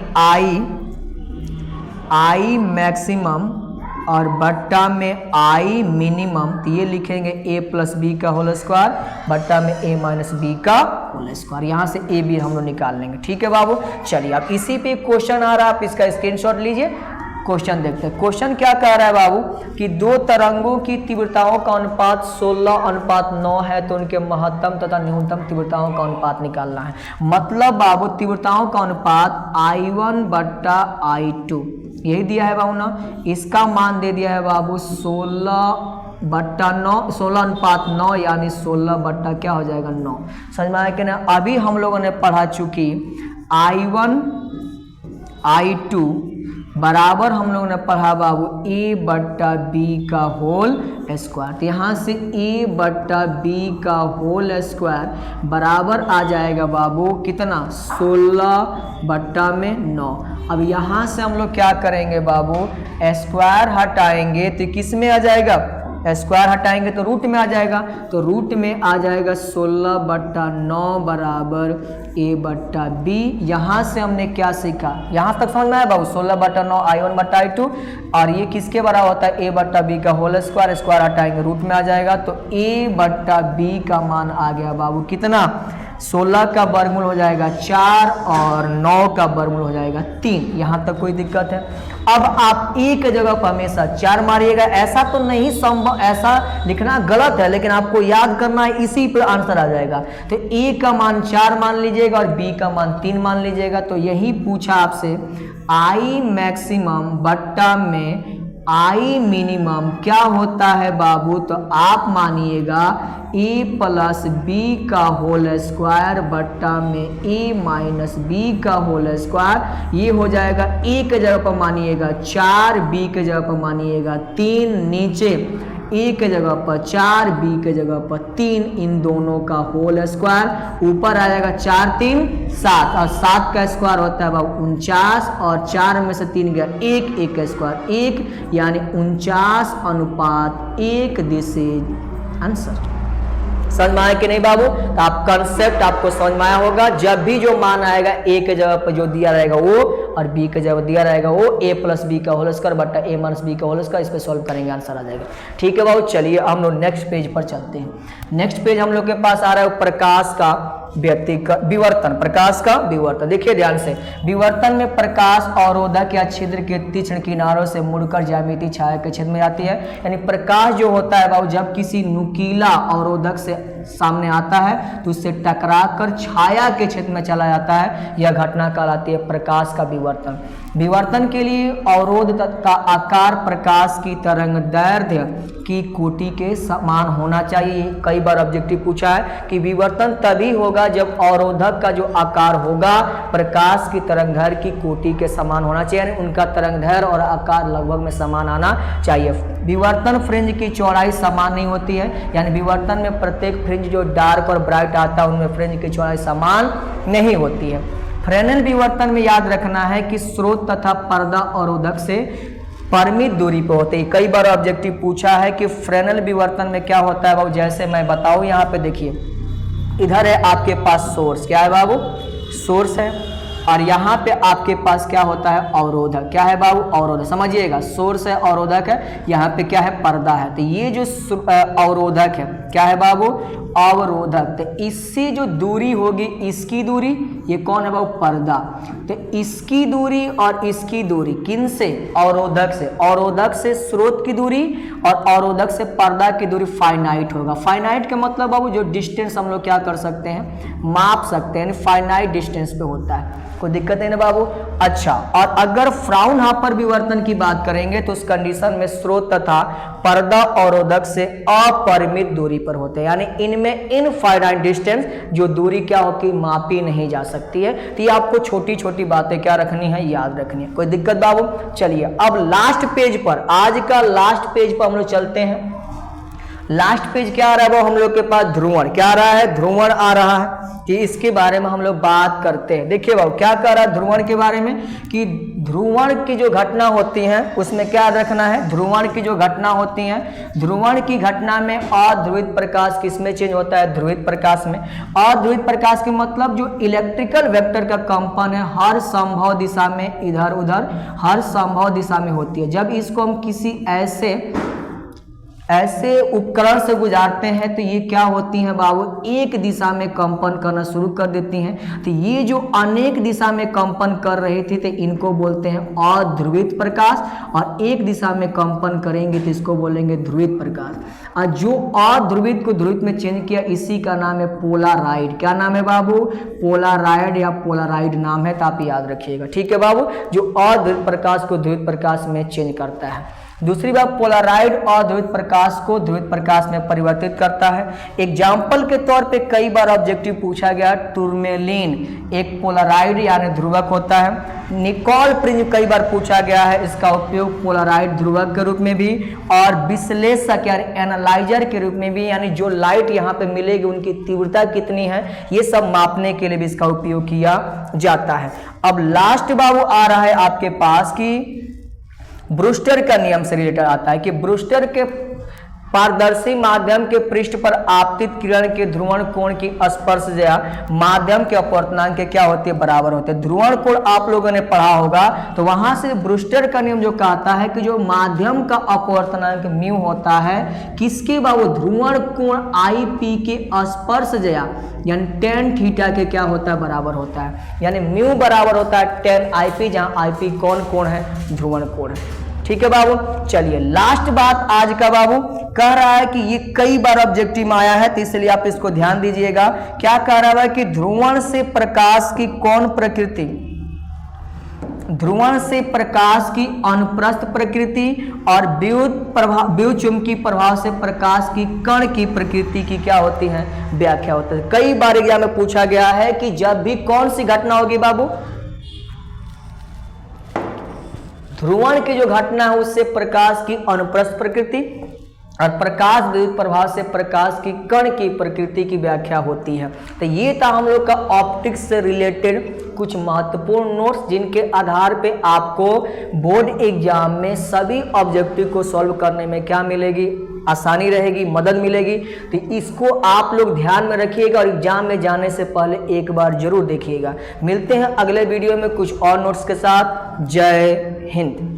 I मैक्सिमम और बट्टा में I मिनिमम, तो ये लिखेंगे A+B का होल स्क्वायर बट्टा में A माइनस B का होल स्क्वायर। यहाँ से A भी हम लोग निकाल लेंगे, ठीक है बाबू। चलिए, अब इसी पे क्वेश्चन आ रहा है, आप इसका स्क्रीनशॉट लीजिए। क्वेश्चन देखते हैं। क्वेश्चन क्या कह रहा है बाबू कि दो तरंगों की तीव्रताओं का अनुपात 16:9 है, तो उनके महत्तम तथा न्यूनतम तीव्रताओं का अनुपात निकालना है। मतलब बाबू तीव्रताओं का अनुपात I1 बट्टा I2 यही दिया है बाबू ना, इसका मान दे दिया है बाबू 16/9, 16:9, यानी 16 बट्टा क्या हो जाएगा 9। समझ में आया कि ना। अभी हम लोगों ने पढ़ा चुकी I1 I2 बराबर हम लोगों ने पढ़ा बाबू A/B का होल स्क्वायर। तो यहाँ से A/B का होल स्क्वायर बराबर आ जाएगा बाबू कितना, 16/9। अब यहाँ से हम लोग क्या करेंगे बाबू, स्क्वायर हटाएंगे तो किस में आ जाएगा, स्क्वायर हटाएंगे तो रूट में आ जाएगा, तो रूट में आ जाएगा 16/9 बराबर A/B। यहाँ से हमने क्या सीखा, यहाँ तक समझ में आया बाबू, 16/9 I1 बट्टा I2, और ये किसके बराबर होता है, A/B का होल स्क्वायर, स्क्वायर हटाएंगे रूट में आ जाएगा, तो A/B का मान आ गया बाबू कितना, 16 का वर्गमूल हो जाएगा 4 और 9 का वर्गमूल हो जाएगा 3। यहाँ तक कोई दिक्कत है। अब आप एक जगह पर हमेशा 4 मारिएगा, ऐसा तो नहीं संभव, ऐसा लिखना गलत है, लेकिन आपको याद करना है, इसी पर आंसर आ जाएगा। तो A का मान 4 मान लीजिएगा और B का मान 3 मान लीजिएगा। तो यही पूछा आपसे, I मैक्सिमम बट्टा में I मिनिमम क्या होता है बाबू, तो आप मानिएगा A+B का होल स्क्वायर बट्टा में A माइनस B का होल स्क्वायर। ये हो जाएगा A के जगह पर मानिएगा 4, B के जगह पर मानिएगा 3, नीचे A के जगह पर 4, B के जगह पर 3, इन दोनों का होल स्क्वायर, ऊपर आ जाएगा 4 3 7, और 7 का स्क्वायर होता है बाबू 49, और 4 में से 3 गया 1, 1 का स्क्वायर 1, यानी 49:1 दिस इज आंसर। समझ में आया कि नहीं बाबू, तो आप कंसेप्ट आपको समझ में आया होगा। जब भी जो मान आएगा A के जगह पर जो दिया रहेगा वो, और B के जगह दिया रहेगा वो, A+B का होल स्क्वायर बट्टा A माइनस B का होल स्क्वायर, इस पे सॉल्व करेंगे, आंसर आ जाएगा। ठीक है बाबू, चलिए हम लोग नेक्स्ट पेज पर चलते हैं। नेक्स्ट पेज हम लोग के पास आ रहा है प्रकाश का विवर्तन, प्रकाश का विवर्तन। देखिए ध्यान से, विवर्तन में प्रकाश अवरोधक या छिद्र के तीक्ष्ण किनारों से मुड़कर ज्यामितीय छाया के क्षेत्र में जाती है। यानी प्रकाश जो होता है बाबू, जब किसी नुकीला अवरोधक से सामने आता है तो उससे टकराकर छाया के क्षेत्र में चला जाता है। यह घटना कहलाती है प्रकाश का विवर्तन। विवर्तन के लिए अवरोध का आकार प्रकाश की तरंगदैर्घ्य की कोटि के समान होना चाहिए। कई बार ऑब्जेक्टिव पूछा है कि विवर्तन तभी होगा जब अवरोधक का जो आकार होगा प्रकाश की तरंगदैर्घ्य की कोटि के समान होना चाहिए, यानी उनका तरंगदैर्घ्य और आकार लगभग में समान आना चाहिए। विवर्तन फ्रिंज की चौड़ाई समान नहीं होती है, यानी विवर्तन में प्रत्येक फ्रिंज जो डार्क और ब्राइट आता है उनमें फ्रिंज की चौड़ाई समान नहीं होती है। फ्रेनेल विवर्तन में याद रखना है कि स्रोत तथा पर्दा अवरोधक से परिमित दूरी पर होते हैं। कई बार ऑब्जेक्टिव पूछा है कि फ्रेनेल विवर्तन में क्या होता है बाबू, जैसे मैं बताऊं, यहाँ पे देखिए, इधर है आपके पास सोर्स, क्या है बाबू, सोर्स है, और यहाँ पे आपके पास क्या होता है, अवरोधक। क्या है बाबू, अवरोधक। समझिएगा, सोर्स है, अवरोधक है, यहाँ पे क्या है, पर्दा है। तो ये जो अवरोधक है, क्या है बाबू, अवरोधक। तो इससे जो दूरी होगी, इसकी दूरी, ये कौन है बाबू, पर्दा। तो इसकी दूरी और इसकी दूरी किन से, अवरोधक से। अवरोधक से स्रोत की दूरी और अवरोधक से पर्दा की दूरी फाइनाइट होगा। फाइनाइट का मतलब बाबू जो डिस्टेंस हम लोग क्या कर सकते हैं, माप सकते हैं, फाइनाइट डिस्टेंस पे होता है। कोई दिक्कत है ना बाबू। अच्छा, और अगर फ्राउनहोफर विवर्तन की बात करेंगे तो उस कंडीशन में स्रोत तथा पर्दा अवरोधक से अपरिमित दूरी पर होते हैं, यानी इनमें इनफाइनाइट डिस्टेंस, जो दूरी क्या होगी, मापी नहीं जा सकती है। तो ये आपको छोटी छोटी बातें क्या रखनी है, याद रखनी है। कोई दिक्कत बाबू। चलिए अब लास्ट पेज पर, आज का लास्ट पेज पर हम लोग चलते हैं। लास्ट पेज क्या आ रहा है वो, हम लोग के पास ध्रुवण। क्या आ रहा है, ध्रुवण आ रहा है, कि इसके बारे में हम लोग बात करते हैं। देखिए बाबू क्या कह रहा है ध्रुवण के बारे में, कि ध्रुवण की जो घटना होती है उसमें क्या रखना है, ध्रुवण की जो घटना होती है, ध्रुवण की घटना में अध्रुवित प्रकाश किसमें चेंज होता है, ध्रुवित प्रकाश में। अध्रुवित प्रकाश के मतलब जो इलेक्ट्रिकल वेक्टर का कंपन है हर संभव दिशा में, इधर उधर हर संभव दिशा में होती है। जब इसको हम किसी ऐसे उपकरण से गुजारते हैं तो ये क्या होती हैं बाबू, एक दिशा में कंपन करना शुरू कर देती हैं। तो ये जो अनेक दिशा में कंपन कर रही थी तो इनको बोलते हैं अध्रुवित प्रकाश, और एक दिशा में कंपन करेंगे तो इसको बोलेंगे ध्रुवित प्रकाश। और जो अध्रुवित को ध्रुवित में चेंज किया, इसी का नाम है पोलाराइड। क्या नाम है बाबू, पोलाराइड या पोलाराइड नाम है, तो आप याद रखिएगा। ठीक है बाबू, जो अध्रुवित प्रकाश को ध्रुवित प्रकाश में चेंज करता है। दूसरी बात, पोलराइड अध्रुवित प्रकाश को ध्रुवित प्रकाश में परिवर्तित करता है। एग्जाम्पल के तौर पे कई बार ऑब्जेक्टिव पूछा गया, टूरमेलिन एक पोलराइड यानी ध्रुवक होता है। निकोल प्रिज्म कई बार पूछा गया है, इसका उपयोग पोलराइड ध्रुवक के रूप में भी और विश्लेषक यानी एनालाइजर के रूप में भी, यानी जो लाइट यहाँ पे मिलेगी उनकी तीव्रता कितनी है, ये सब मापने के लिए भी इसका उपयोग किया जाता है। अब लास्ट बाबू आ रहा है आपके पास कि ब्रूस्टर का नियम से रिलेटेड आता है, कि ब्रूस्टर के पारदर्शी माध्यम के पृष्ठ पर आपतित किरण के ध्रुवण कोण की स्पर्शज्या माध्यम के अपवर्तनांक के क्या होती है, बराबर होते हैं। ध्रुवण कोण आप लोगों ने पढ़ा होगा, तो वहां से ब्रूस्टर का नियम जो कहता है कि जो माध्यम का अपवर्तनांक म्यू होता है किसके बाबू, ध्रुवण कोण आई पी के स्पर्शज्या यानी tan थीटा के क्या होता है, बराबर होता है। यानी म्यू बराबर होता है tan आई पी, जहां आई पी कौन कोण है, ध्रुवण कोण है। ठीक है बाबू। चलिए लास्ट बात आज का बाबू कह रहा है कि ये कई बार ऑब्जेक्टिव में आया है, तो इसलिए आप इसको ध्यान दीजिएगा। क्या कह रहा है कि ध्रुवण से प्रकाश की कौन प्रकृति, ध्रुवण से प्रकाश की अनुप्रस्थ प्रकृति और विद्युत चुंबकीय प्रभाव से प्रकाश की कण की प्रकृति की क्या होती है, व्याख्या होती है। कई बार एग्जाम में पूछा गया है कि जब भी कौन सी घटना होगी बाबू, ध्रुवण की जो घटना है उससे प्रकाश की अनुप्रस्थ प्रकृति और प्रकाश विद्युत प्रभाव से प्रकाश की कण की प्रकृति की व्याख्या होती है। तो ये था हम लोग का ऑप्टिक्स से रिलेटेड कुछ महत्वपूर्ण नोट्स, जिनके आधार पे आपको बोर्ड एग्जाम में सभी ऑब्जेक्टिव को सॉल्व करने में क्या मिलेगी, आसानी रहेगी, मदद मिलेगी। तो इसको आप लोग ध्यान में रखिएगा और एग्जाम में जाने से पहले एक बार जरूर देखिएगा। मिलते हैं अगले वीडियो में कुछ और नोट्स के साथ। जय हिंद।